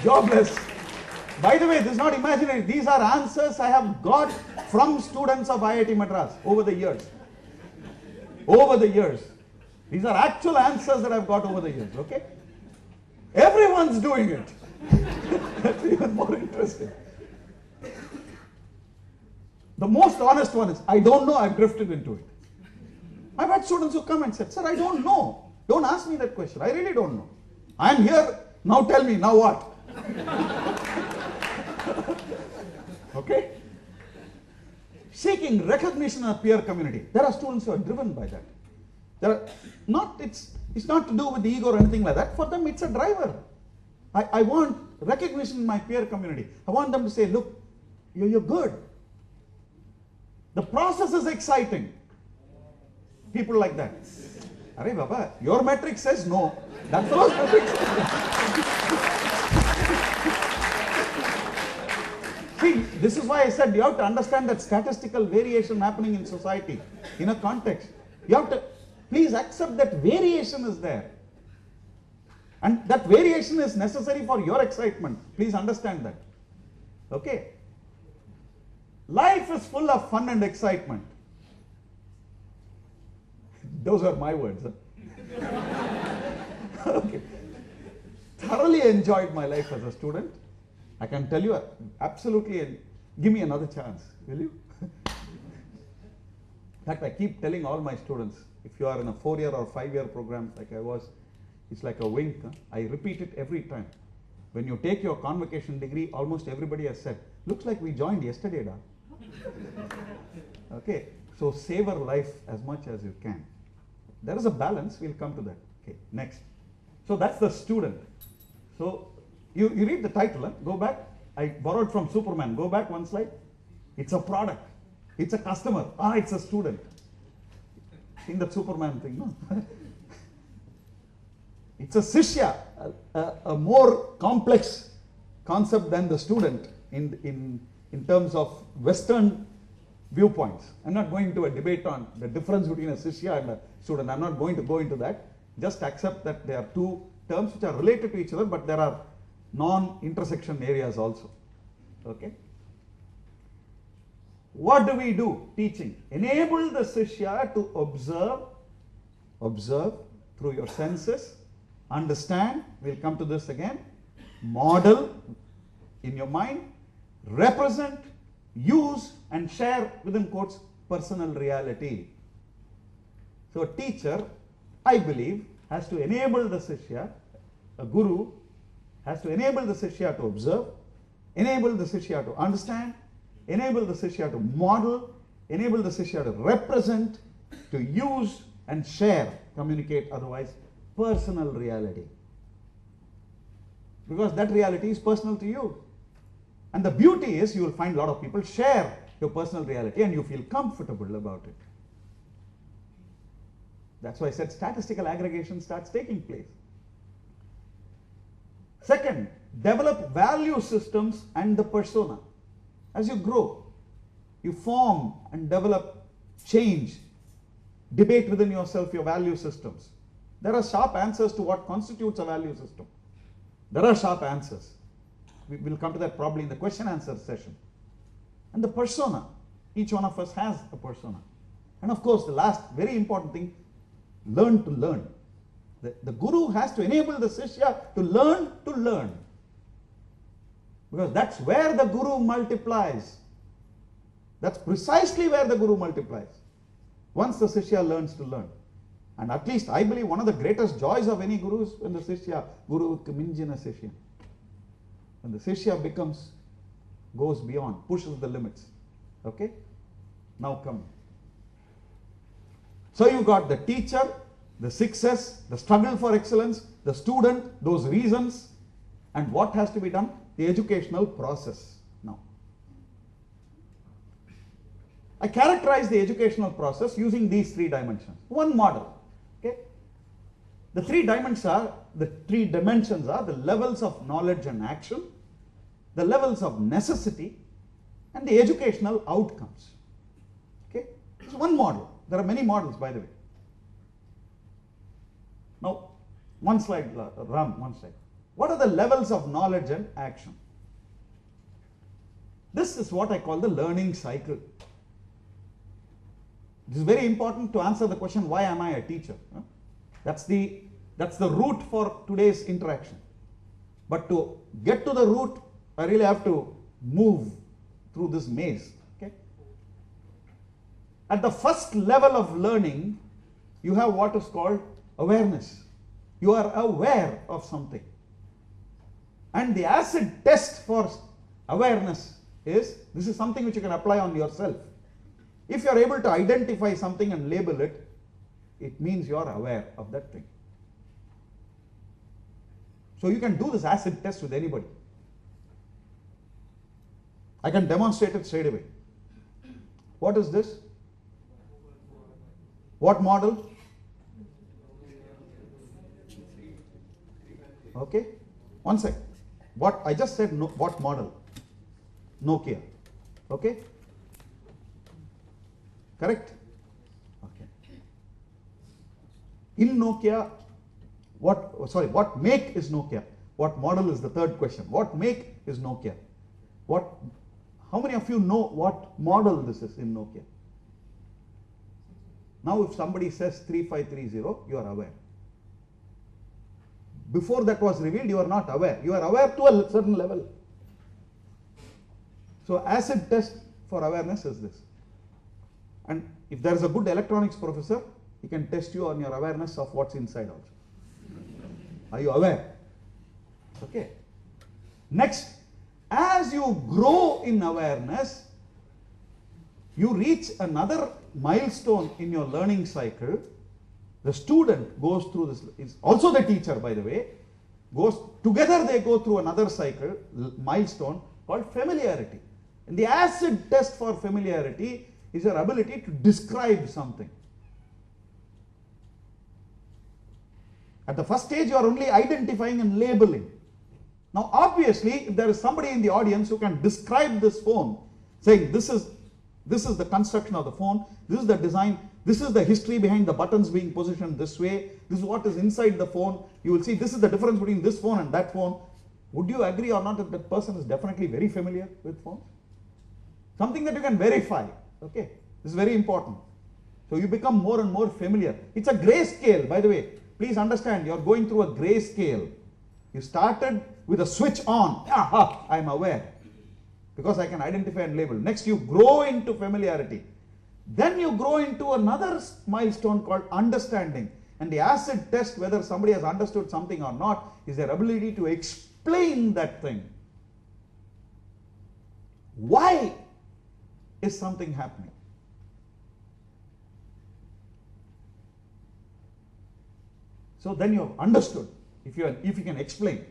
Jobless. By the way, this is not imaginary. These are answers I have got from students of IIT Madras over the years. Over the years. These are actual answers that I've got over the years. Okay? Everyone's doing it. That's even more interesting. The most honest one is, I don't know, I've drifted into it. I've had students who come and said, sir, I don't know. Don't ask me that question. I really don't know. I'm here, now tell me, now what? Okay? Seeking recognition in a peer community. There are students who are driven by that. It's not to do with the ego or anything like that. For them, it's a driver. I want recognition in my peer community. I want them to say, look, you're good. The process is exciting. People like that. Arey Baba, your metric says no. That fellow's metric says no. See, this is why I said you have to understand that statistical variation happening in society in a context. You have to please accept that variation is there. And that variation is necessary for your excitement. Please understand that. Okay? Life is full of fun and excitement. Those are my words. Huh? Okay. Thoroughly enjoyed my life as a student. I can tell you, absolutely, give me another chance, will you? In fact, I keep telling all my students, if you are in a 4-year or 5-year program like I was, it's like a wink. Huh? I repeat it every time. When you take your convocation degree, almost everybody has said, looks like we joined yesterday, da. Okay, so savor life as much as you can. There is a balance, we'll come to that. Okay, next. So that's the student. So you read the title, huh? Go back. I borrowed from Superman. Go back one slide. It's a product. It's a customer. It's a student. Seen that Superman thing, no? It's a Shishya, a more complex concept than the student in terms of Western viewpoints. I'm not going to a debate on the difference between a Shishya and a student. I'm not going to go into that. Just accept that there are two terms which are related to each other, but there are non-intersection areas also. Okay? What do we do? Teaching. Enable the Shishya to observe through your senses, understand, we'll come to this again, model in your mind, represent, use and share, within quotes, personal reality. So a teacher, I believe, has to enable the Shishya, a guru has to enable the Shishya to observe, enable the Shishya to understand, enable the Shishya to model, enable the Shishya to represent, to use and share, communicate, otherwise personal reality. Because that reality is personal to you. And the beauty is you will find a lot of people share your personal reality and you feel comfortable about it. That's why I said statistical aggregation starts taking place. Second, develop value systems and the persona. As you grow, you form and develop, change, debate within yourself your value systems. There are sharp answers to what constitutes a value system. There are sharp answers. We will come to that probably in the question answer session. And the persona. Each one of us has a persona. And of course, the last very important thing, learn to learn. The guru has to enable the Shishya to learn to learn. Because that's where the guru multiplies. That's precisely where the guru multiplies. Once the Shishya learns to learn. And at least I believe one of the greatest joys of any guru is when the Shishya, Guru Minjina Shishya. When the Shishya goes beyond, pushes the limits. Okay? Now come. So you got the teacher, the success, the struggle for excellence, the student, those reasons, and what has to be done? The educational process. Now, I characterize the educational process using these three dimensions. One model. Okay? The three dimensions are the levels of knowledge and action, the levels of necessity, and the educational outcomes. Okay? It's one model. There are many models, by the way. Now, one slide, Ram, one slide. What are the levels of knowledge and action? This is what I call the learning cycle. It is very important to answer the question, why am I a teacher? That's the root for today's interaction. But to get to the root, I really have to move through this maze. Okay? At the first level of learning, you have what is called awareness. You are aware of something. And the acid test for awareness is, this is something which you can apply on yourself. If you are able to identify something and label it, it means you are aware of that thing. So you can do this acid test with anybody. I can demonstrate it straight away. What is this? What model? Okay, one sec. What I just said, what model? Nokia. Okay? Correct? Okay. In Nokia, what make is Nokia? What model is the third question? What make is Nokia? How many of you know what model this is in Nokia? Now if somebody says 3530, you are aware. Before that was revealed, you are not aware. You are aware to a certain level. So acid test for awareness is this. And if there is a good electronics professor, he can test you on your awareness of what's inside also. Are you aware? Okay. Next, as you grow in awareness, you reach another milestone in your learning cycle. The student goes through this, is also the teacher, by the way, together they go through another cycle, milestone called familiarity. And the acid test for familiarity is your ability to describe something. At the first stage, you are only identifying and labeling. Now, obviously, if there is somebody in the audience who can describe this phone, saying this is the construction of the phone, this is the design, this is the history behind the buttons being positioned this way, this is what is inside the phone, you will see this is the difference between this phone and that phone. Would you agree or not that that person is definitely very familiar with phones? Something that you can verify. Okay, this is very important. So you become more and more familiar. It's a grayscale, by the way. Please understand, you are going through a grayscale. You started with a switch on. Aha, I am aware. Because I can identify and label. Next, you grow into familiarity. Then you grow into another milestone called understanding. And the acid test whether somebody has understood something or not is their ability to explain that thing. Why is something happening? So then you have understood, if you can explain.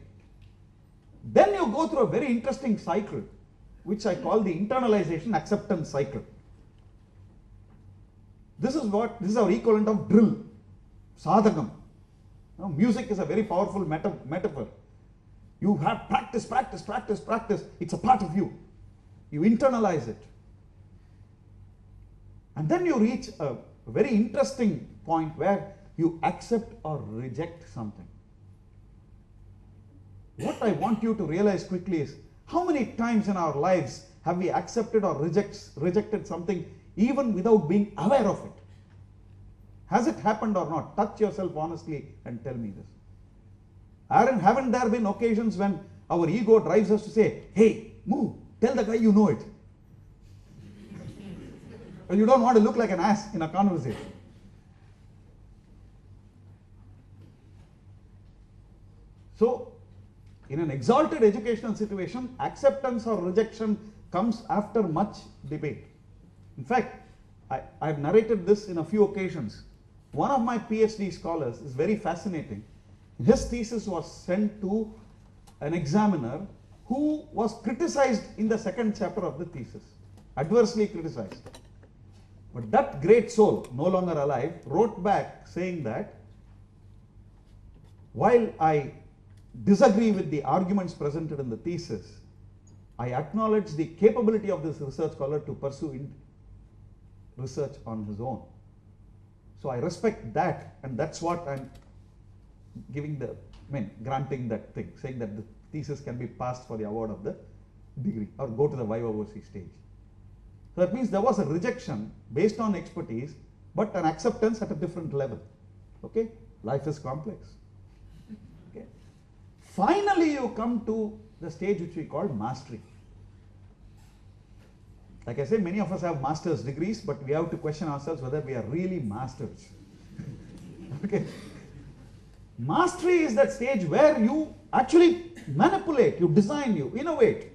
Then you go through a very interesting cycle, which I call the internalization acceptance cycle. This is our equivalent of drill, sadhagam. Now, music is a very powerful metaphor. You have practice, practice, practice, practice. It's a part of you. You internalize it. And then you reach a very interesting point where you accept or reject something. What I want you to realize quickly is, how many times in our lives have we accepted or rejected something even without being aware of it? Has it happened or not? Touch yourself honestly and tell me this. Haven't there been occasions when our ego drives us to say, hey, move, tell the guy you know it. Well, you don't want to look like an ass in a conversation. So, in an exalted educational situation, acceptance or rejection comes after much debate. In fact, I've narrated this in a few occasions. One of my PhD scholars is very fascinating. His thesis was sent to an examiner who was criticized in the second chapter of the thesis, adversely criticized. But that great soul, no longer alive, wrote back saying that while I disagree with the arguments presented in the thesis, I acknowledge the capability of this research scholar to pursue research on his own. So I respect that, and that's what I'm granting that thing, saying that the thesis can be passed for the award of the degree or go to the viva voce stage. So that means there was a rejection based on expertise, but an acceptance at a different level. Okay? Life is complex. Okay? Finally, you come to the stage which we call mastery. Like I said, many of us have master's degrees, but we have to question ourselves whether we are really masters. Okay? Mastery is that stage where you actually manipulate, you design, you innovate.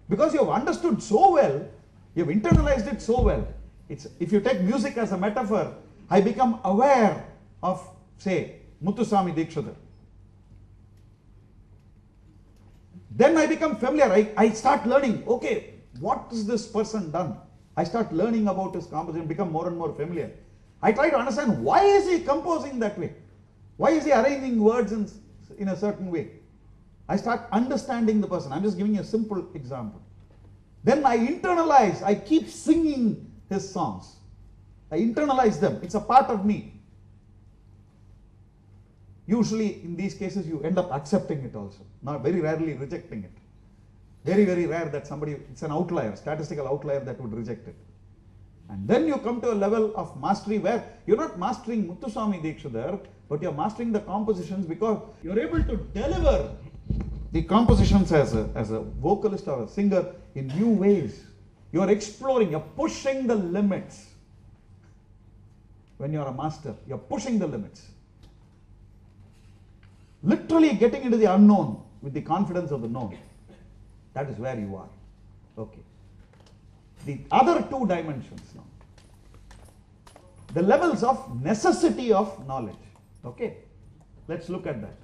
Because you have understood so well, you have internalized it so well. If you take music as a metaphor, I become aware of, say, Muthuswami Dikshidhar. Then I become familiar. I start learning, okay, what has this person done? I start learning about his composition, become more and more familiar. I try to understand, why is he composing that way? Why is he arranging words in a certain way? I start understanding the person. I'm just giving you a simple example. Then I internalize, I keep singing his songs. I internalize them. It's a part of me. Usually in these cases you end up accepting it also, not very rarely rejecting it. Very, very rare that somebody, it's an outlier, statistical outlier that would reject it. And then you come to a level of mastery where you're not mastering Muthuswami Dikshidhar, but you're mastering the compositions because you're able to deliver the compositions as a vocalist or a singer in new ways. You're exploring, you're pushing the limits. When you're a master, you're pushing the limits. Literally getting into the unknown with the confidence of the known. That is where you are. Okay. The other two dimensions now. The levels of necessity of knowledge. Okay. Let's look at that.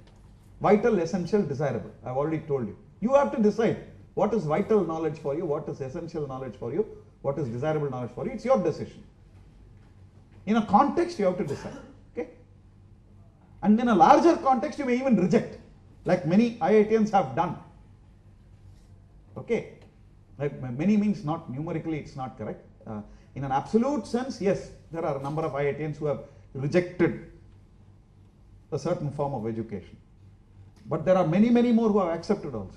Vital, essential, desirable. I've already told you. You have to decide what is vital knowledge for you, what is essential knowledge for you, what is desirable knowledge for you. It's your decision. In a context, you have to decide. Okay. And in a larger context, you may even reject, like many IITians have done. Okay. Like many means not numerically, it's not correct. In an absolute sense, yes, there are a number of IITians who have rejected a certain form of education. But there are many, many more who have accepted also.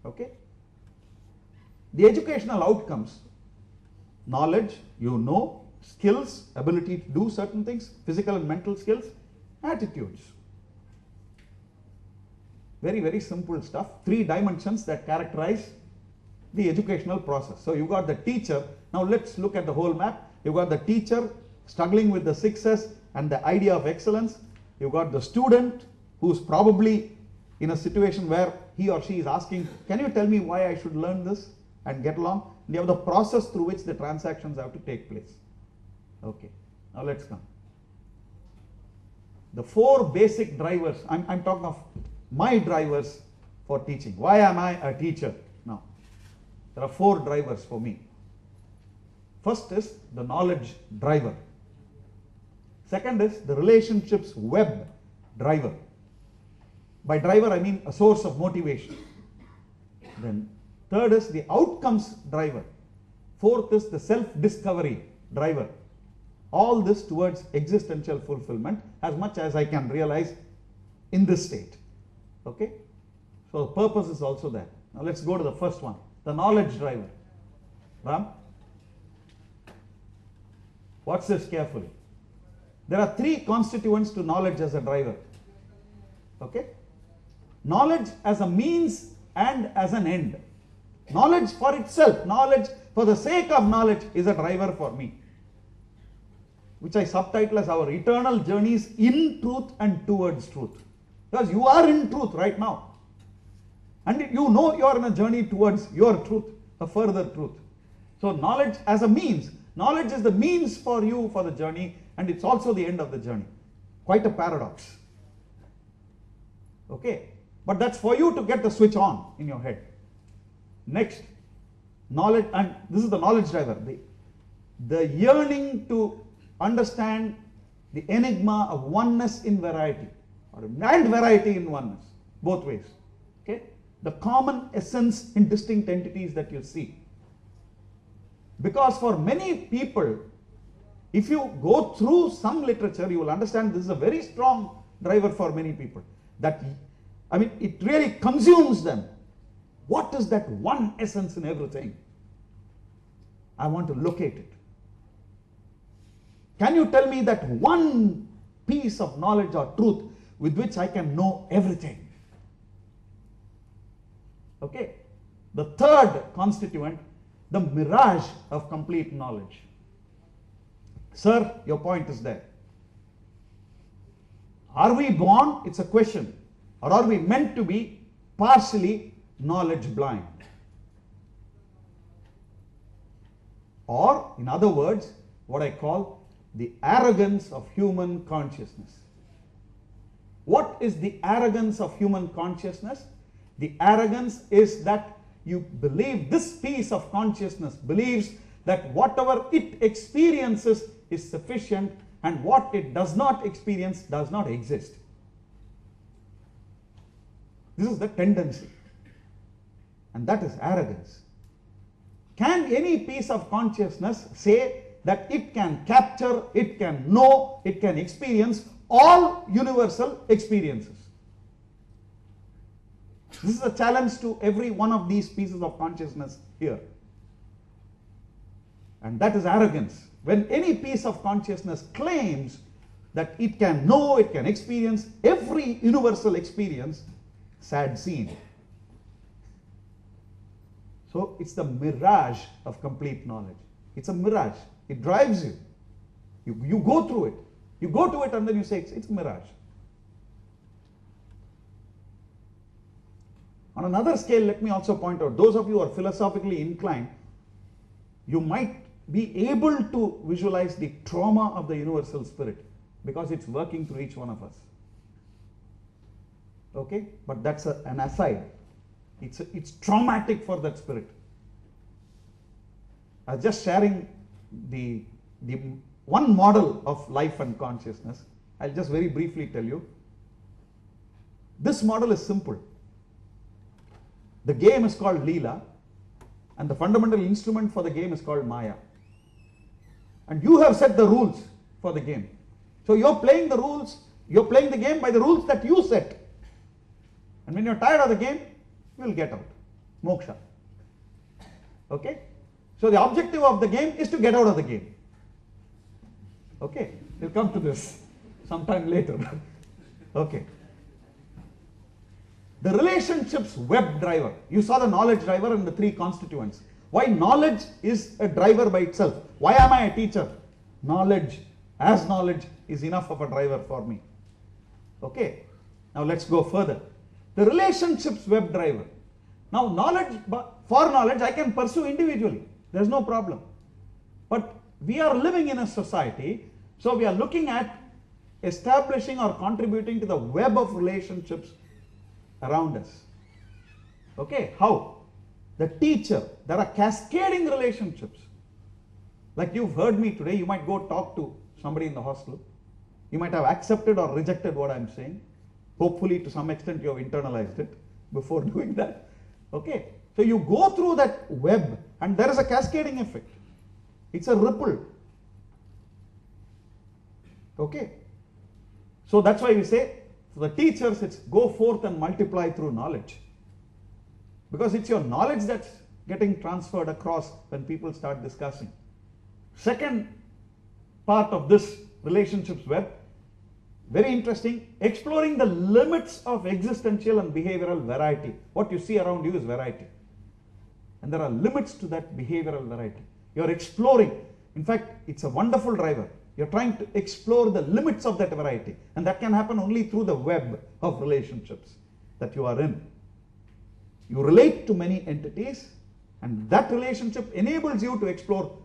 Okay? The educational outcomes, knowledge, you know, skills, ability to do certain things, physical and mental skills, attitudes. Very, very simple stuff. 3 dimensions that characterize the educational process. So you got the teacher. Now let's look at the whole map. You got the teacher struggling with the 6S, and the idea of excellence. You've got the student who's probably in a situation where he or she is asking, can you tell me why I should learn this and get along? And you have the process through which the transactions have to take place. Okay, now let's come. The 4 basic drivers, I'm talking of my drivers for teaching. Why am I a teacher? Now, there are 4 drivers for me. First is the knowledge driver. Second is the relationships web driver. By driver, I mean a source of motivation. Then third is the outcomes driver. Fourth is the self-discovery driver. All this towards existential fulfillment as much as I can realize in this state. Okay? So the purpose is also there. Now let's go to the first one, the knowledge driver. Ram? Watch this carefully. There are 3 constituents to knowledge as a driver. Okay? Knowledge as a means and as an end. Knowledge for itself, knowledge for the sake of knowledge is a driver for me, which I subtitle as our eternal journeys in truth and towards truth. Because you are in truth right now. And you know you are in a journey towards your truth, a further truth. So knowledge as a means. Knowledge is the means for you for the journey, and it's also the end of the journey. Quite a paradox. Okay? But that's for you to get the switch on in your head. Next, knowledge, and this is the knowledge driver. The yearning to understand the enigma of oneness in variety, and variety in oneness, both ways. Okay? The common essence in distinct entities that you see. Because for many people, if you go through some literature, you will understand this is a very strong driver for many people. That, I mean, it really consumes them. What is that one essence in everything? I want to locate it. Can you tell me that one piece of knowledge or truth with which I can know everything? Okay. The third constituent, the mirage of complete knowledge. Sir, your point is there. Are we born? It's a question. Or are we meant to be partially knowledge blind? Or, in other words, what I call the arrogance of human consciousness. What is the arrogance of human consciousness? The arrogance is that you believe, this piece of consciousness believes that whatever it experiences is sufficient and what it does not experience does not exist. This is the tendency. And that is arrogance. Can any piece of consciousness say that it can capture, it can know, it can experience all universal experiences? This is a challenge to every one of these pieces of consciousness here. And that is arrogance. When any piece of consciousness claims that it can know, it can experience every universal experience, sad scene. So it's the mirage of complete knowledge. It's a mirage. It drives you. You go through it. You go to it and then you say it's a mirage. On another scale, let me also point out, those of you who are philosophically inclined, you might be able to visualize the trauma of the universal spirit because it's working through each one of us. Okay? But that's an aside. It's traumatic for that spirit. I was just sharing the one model of life and consciousness. I'll just very briefly tell you. This model is simple. The game is called Leela, and the fundamental instrument for the game is called Maya. And you have set the rules for the game. So you're playing the rules, you're playing the game by the rules that you set. And when you're tired of the game, you will get out. Moksha. Okay? So the objective of the game is to get out of the game. Okay? We'll come to this sometime later. Okay. The relationships web driver. You saw the knowledge driver and the 3 constituents. Why knowledge is a driver by itself? Why am I a teacher? Knowledge as knowledge is enough of a driver for me. Okay, now let's go further. The relationships web driver. Now for knowledge I can pursue individually, there's no problem. But we are living in a society, so we are looking at establishing or contributing to the web of relationships around us. Okay, how? The teacher, there are cascading relationships. Like you've heard me today, you might go talk to somebody in the hostel. You might have accepted or rejected what I'm saying. Hopefully to some extent you have internalized it before doing that. Okay, so you go through that web and there is a cascading effect. It's a ripple. Okay, so that's why we say for the teachers it's go forth and multiply through knowledge. Because it's your knowledge that's getting transferred across when people start discussing. Second part of this relationships web, very interesting, exploring the limits of existential and behavioral variety. What you see around you is variety. And there are limits to that behavioral variety. You're exploring. In fact, it's a wonderful driver. You're trying to explore the limits of that variety. And that can happen only through the web of relationships that you are in. You relate to many entities, and that relationship enables you to explore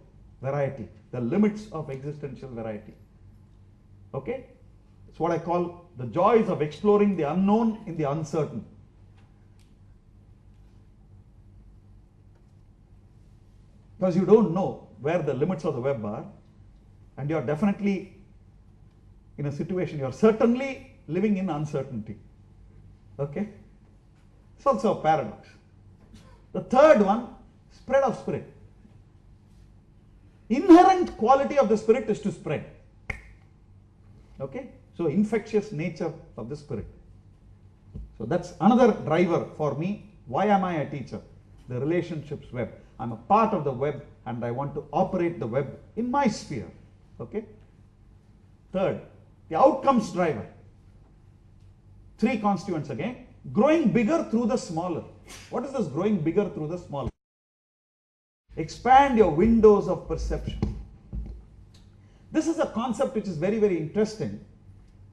variety, the limits of existential variety. Okay? It's what I call the joys of exploring the unknown in the uncertain. Because you don't know where the limits of the web are, and you're definitely in a situation, you're certainly living in uncertainty. Okay? It's also a paradox. The third one, spread of spirit. Inherent quality of the spirit is to spread. Okay? So infectious nature of the spirit. So that's another driver for me. Why am I a teacher? The relationships web. I'm a part of the web and I want to operate the web in my sphere. Okay? Third, the outcomes driver. Three constituents again. Growing bigger through the smaller. What is this growing bigger through the smaller? Expand your windows of perception. This is a concept which is very, very interesting.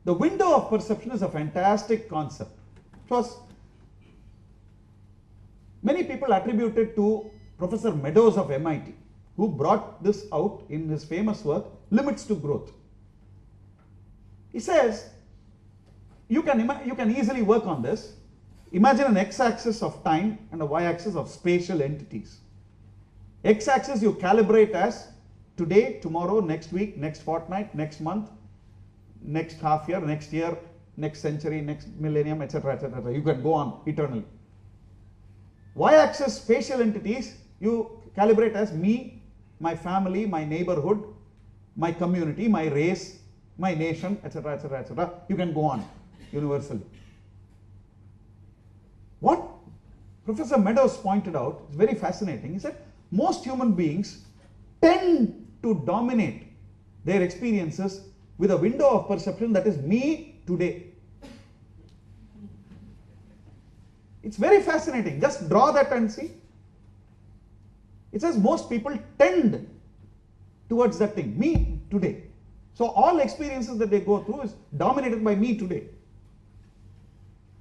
The window of perception is a fantastic concept. It was many people attributed to Professor Meadows of MIT, who brought this out in his famous work, Limits to Growth. He says, you can easily work on this. Imagine an x-axis of time and a y-axis of spatial entities. X-axis you calibrate as today, tomorrow, next week, next fortnight, next month, next half year, next century, next millennium, etc., etc. You can go on eternally. Y-axis spatial entities you calibrate as me, my family, my neighborhood, my community, my race, my nation, etc., etc., etc. You can go on universally. What Professor Meadows pointed out is very fascinating. He said most human beings tend to dominate their experiences with a window of perception that is me today. It's very fascinating. Just draw that and see. It says most people tend towards that thing, me today. So all experiences that they go through is dominated by me today.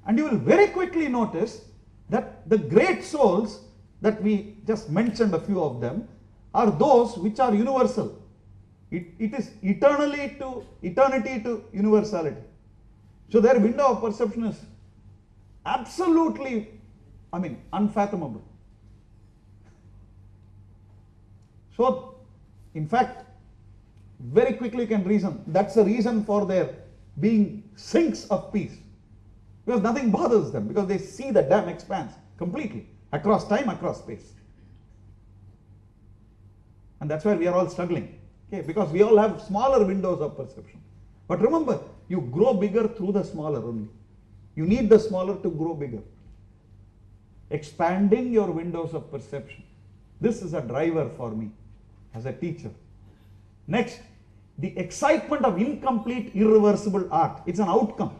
And you will very quickly notice that the great souls that we just mentioned, a few of them, are those which are universal. It is eternity to universality. So their window of perception is absolutely, unfathomable. So, in fact, very quickly you can reason. That's the reason for their being sinks of peace. Because nothing bothers them, because they see the dam expanse completely, across time, across space. And that's why we are all struggling. Okay, because we all have smaller windows of perception. But remember, you grow bigger through the smaller only. You need the smaller to grow bigger. Expanding your windows of perception. This is a driver for me as a teacher. Next, the excitement of incomplete, irreversible art. It's an outcome.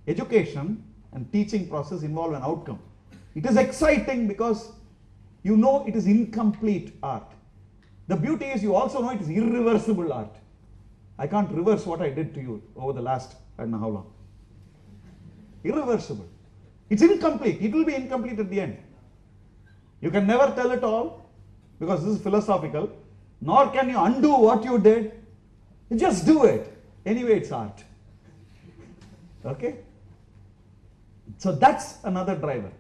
Education and teaching process involve an outcome. It is exciting because you know it is incomplete art. The beauty is you also know it is irreversible art. I can't reverse what I did to you over the last, I don't know how long. Irreversible. It's incomplete. It will be incomplete at the end. You can never tell it all because this is philosophical, nor can you undo what you did. You just do it. Anyway, it's art. Okay? So that's another driver.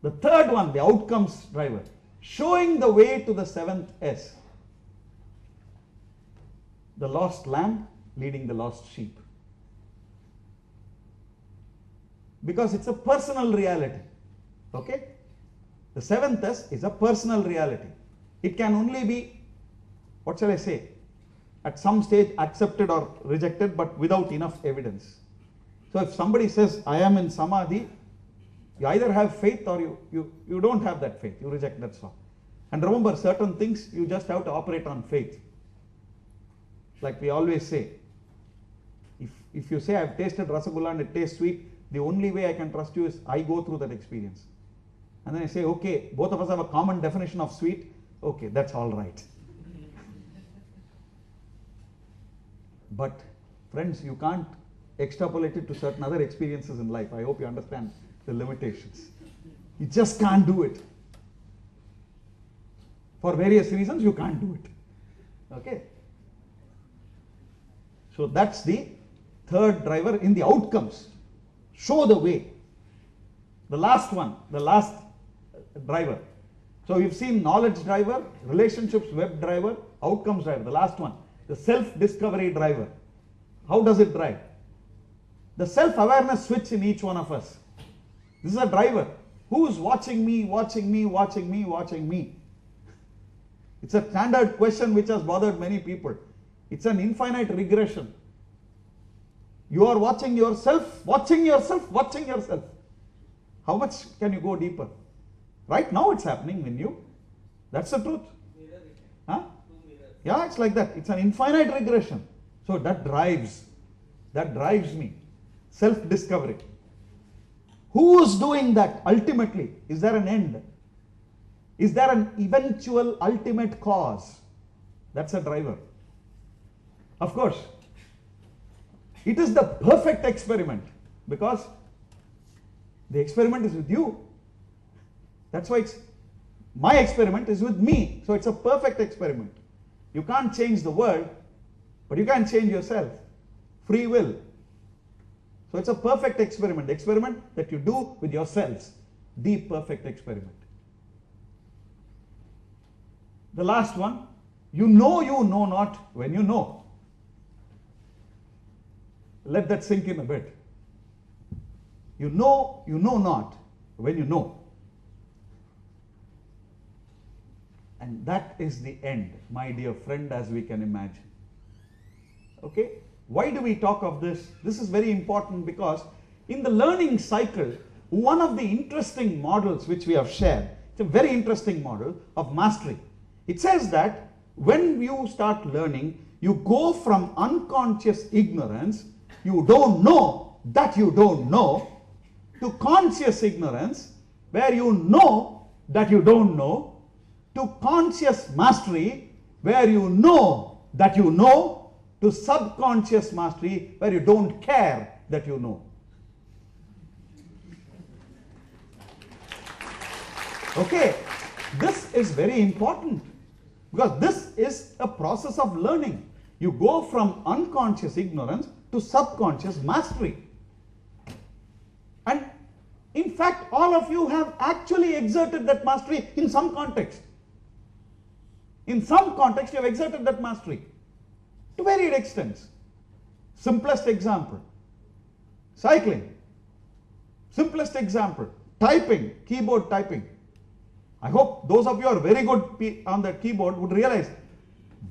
The third one, the outcomes driver, showing the way to the seventh S. The lost lamb leading the lost sheep. Because it's a personal reality. Okay? The seventh S is a personal reality. It can only be, what shall I say, at some stage accepted or rejected, but without enough evidence. So if somebody says, I am in Samadhi, you either have faith or you don't have that faith. You reject, that's all. And remember, certain things you just have to operate on faith. Like we always say, if you say I've tasted Rasagulla and it tastes sweet, the only way I can trust you is I go through that experience. And then I say, okay, both of us have a common definition of sweet. Okay, that's all right. But friends, you can't extrapolate it to certain other experiences in life. I hope you understand the limitations. You just can't do it. For various reasons, you can't do it. Okay? So that's the third driver in the outcomes. Show the way. The last one, the last driver. So you've seen knowledge driver, relationships web driver, outcomes driver. The last one, the self-discovery driver. How does it drive? The self-awareness switch in each one of us. This is a driver. Who's watching me, watching me, watching me, watching me? It's a standard question which has bothered many people. It's an infinite regression. You are watching yourself, watching yourself, watching yourself. How much can you go deeper? Right now it's happening in you. That's the truth. Huh? Yeah, it's like that. It's an infinite regression. So that drives me. Self-discovery. Who is doing that ultimately? Is there an end? Is there an eventual ultimate cause? That's a driver. Of course, it is the perfect experiment because the experiment is with you. That's why my experiment is with me. So it's a perfect experiment. You can't change the world, but you can change yourself. Free will. So it's a perfect experiment. The experiment that you do with yourselves. The perfect experiment. The last one, you know not when you know. Let that sink in a bit. You know not when you know. And that is the end, my dear friend, as we can imagine. Okay? Why do we talk of this? This is very important because in the learning cycle, one of the interesting models which we have shared, it's a very interesting model of mastery. It says that when you start learning, you go from unconscious ignorance, you don't know that you don't know, to conscious ignorance, where you know that you don't know, to conscious mastery, where you know that you know, to subconscious mastery, where you don't care that you know. Okay, this is very important because this is a process of learning. You go from unconscious ignorance to subconscious mastery. And in fact, all of you have actually exerted that mastery in some context. In some context, you have exerted that mastery to varied extents. Simplest example, cycling. Simplest example, typing, keyboard typing. I hope those of you who are very good on the keyboard would realize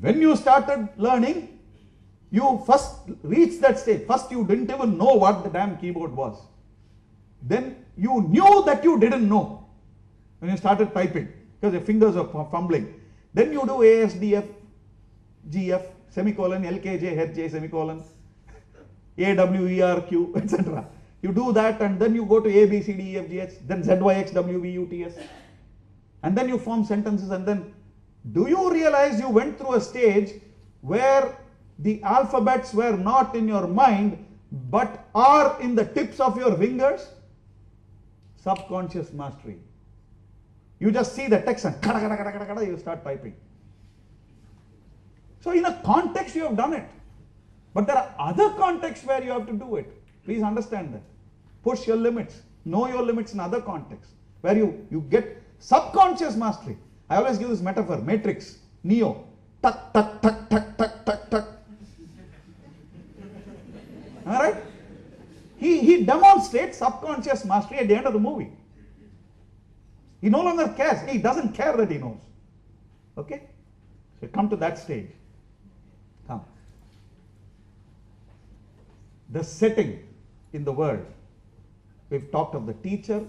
when you started learning, you first reached that stage. First you didn't even know what the damn keyboard was. Then you knew that you didn't know when you started typing because your fingers are fumbling. Then you do ASDF, GF, semicolon, LKJ, HJ, semicolon, AWERQ, etc. You do that and then you go to A, B, C, D, E, F, G, H, then Z, Y, X, W, V, U, T, S. And then you form sentences and then do you realize you went through a stage where the alphabets were not in your mind but are in the tips of your fingers? Subconscious mastery. You just see the text and you start typing. So in a context you have done it. But there are other contexts where you have to do it. Please understand that. Push your limits. Know your limits in other contexts where you get subconscious mastery. I always give this metaphor, Matrix, Neo. Tuck, tuck, tuck, tuck, tuck, tuck, tuck. Alright? He demonstrates subconscious mastery at the end of the movie. He no longer cares. He doesn't care that he knows. Okay? So come to that stage. Come. The setting in the world. We've talked of the teacher,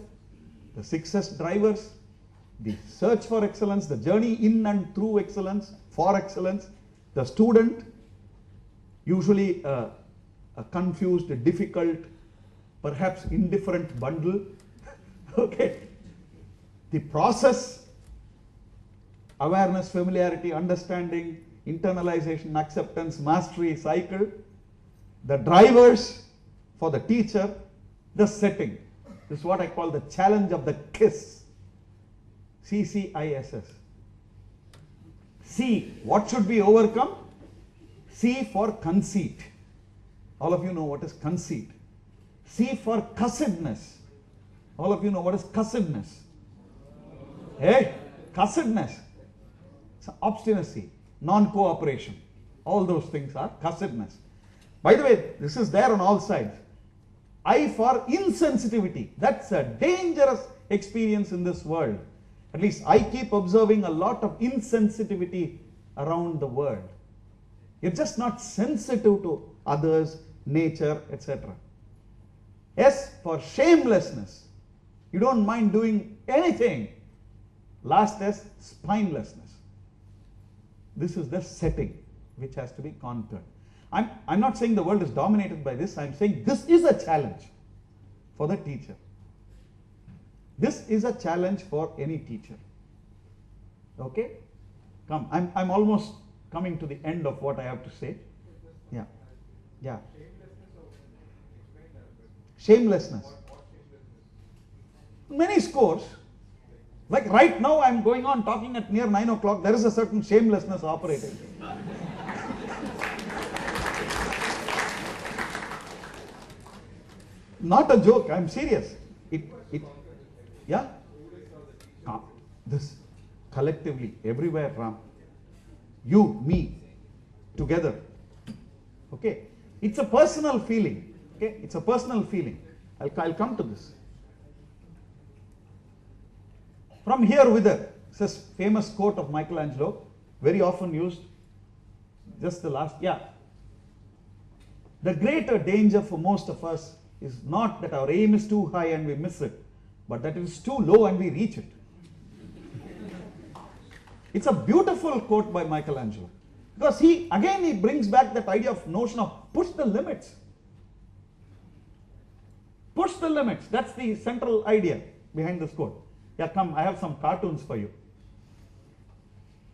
the success drivers, the search for excellence, the journey in and through excellence, for excellence, the student, usually a confused, difficult, perhaps indifferent bundle. Okay. The process, awareness, familiarity, understanding, internalization, acceptance, mastery, cycle, the drivers for the teacher, the setting. This is what I call the challenge of the KISS. CCISS. C, what should be overcome? C for conceit. All of you know what is conceit. C for cussedness. All of you know what is cussedness. Hey, cussedness. It's obstinacy, non-cooperation. All those things are cussedness. By the way, this is there on all sides. I for insensitivity. That's a dangerous experience in this world. At least I keep observing a lot of insensitivity around the world. You're just not sensitive to others, nature, etc. S for shamelessness. You don't mind doing anything. Last S, spinelessness. This is the setting which has to be conquered. I'm not saying the world is dominated by this. I'm saying this is a challenge for the teacher. This is a challenge for any teacher. Okay? Come, I'm almost coming to the end of what I have to say. Yeah. Yeah. Shamelessness. Many scores. Like right now I'm going on talking at near 9 o'clock. There is a certain shamelessness operating. Not a joke, I'm serious. Yeah? This collectively, everywhere, Ram. You, me, together. Okay? It's a personal feeling. Okay? It's a personal feeling. I'll come to this. From here whither. It's a famous quote of Michelangelo, very often used. Just the last, yeah. The greater danger for most of us is not that our aim is too high and we miss it, but that it is too low and we reach it. It's a beautiful quote by Michelangelo. Because he brings back that idea of notion of push the limits. Push the limits. That's the central idea behind this quote. Yeah, come, I have some cartoons for you.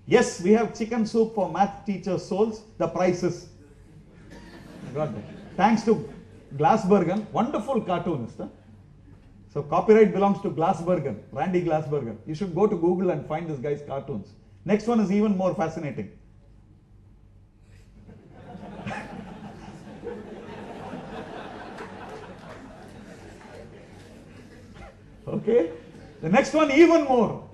Yes, we have chicken soup for math teachers' souls. The price is. Got that. Thanks to Glassbergen, wonderful cartoonist. Huh? So copyright belongs to Glassbergen, Randy Glassbergen. You should go to Google and find this guy's cartoons. Next one is even more fascinating. Okay? The next one even more.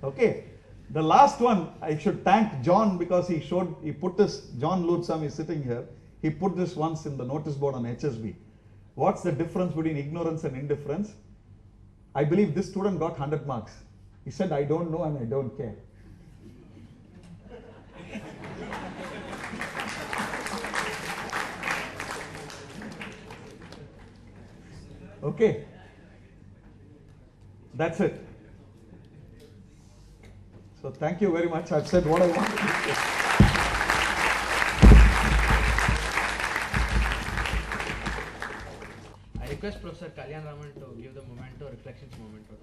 Okay. The last one, I should thank John because he put this, John Lutzam is sitting here, he put this once in the notice board on HSB. What's the difference between ignorance and indifference? I believe this student got 100 marks. He said, I don't know and I don't care. Okay. That's it. So thank you very much. I've said what I wanted to say. I request Professor Kalyan Raman to give the memento, reflections memento.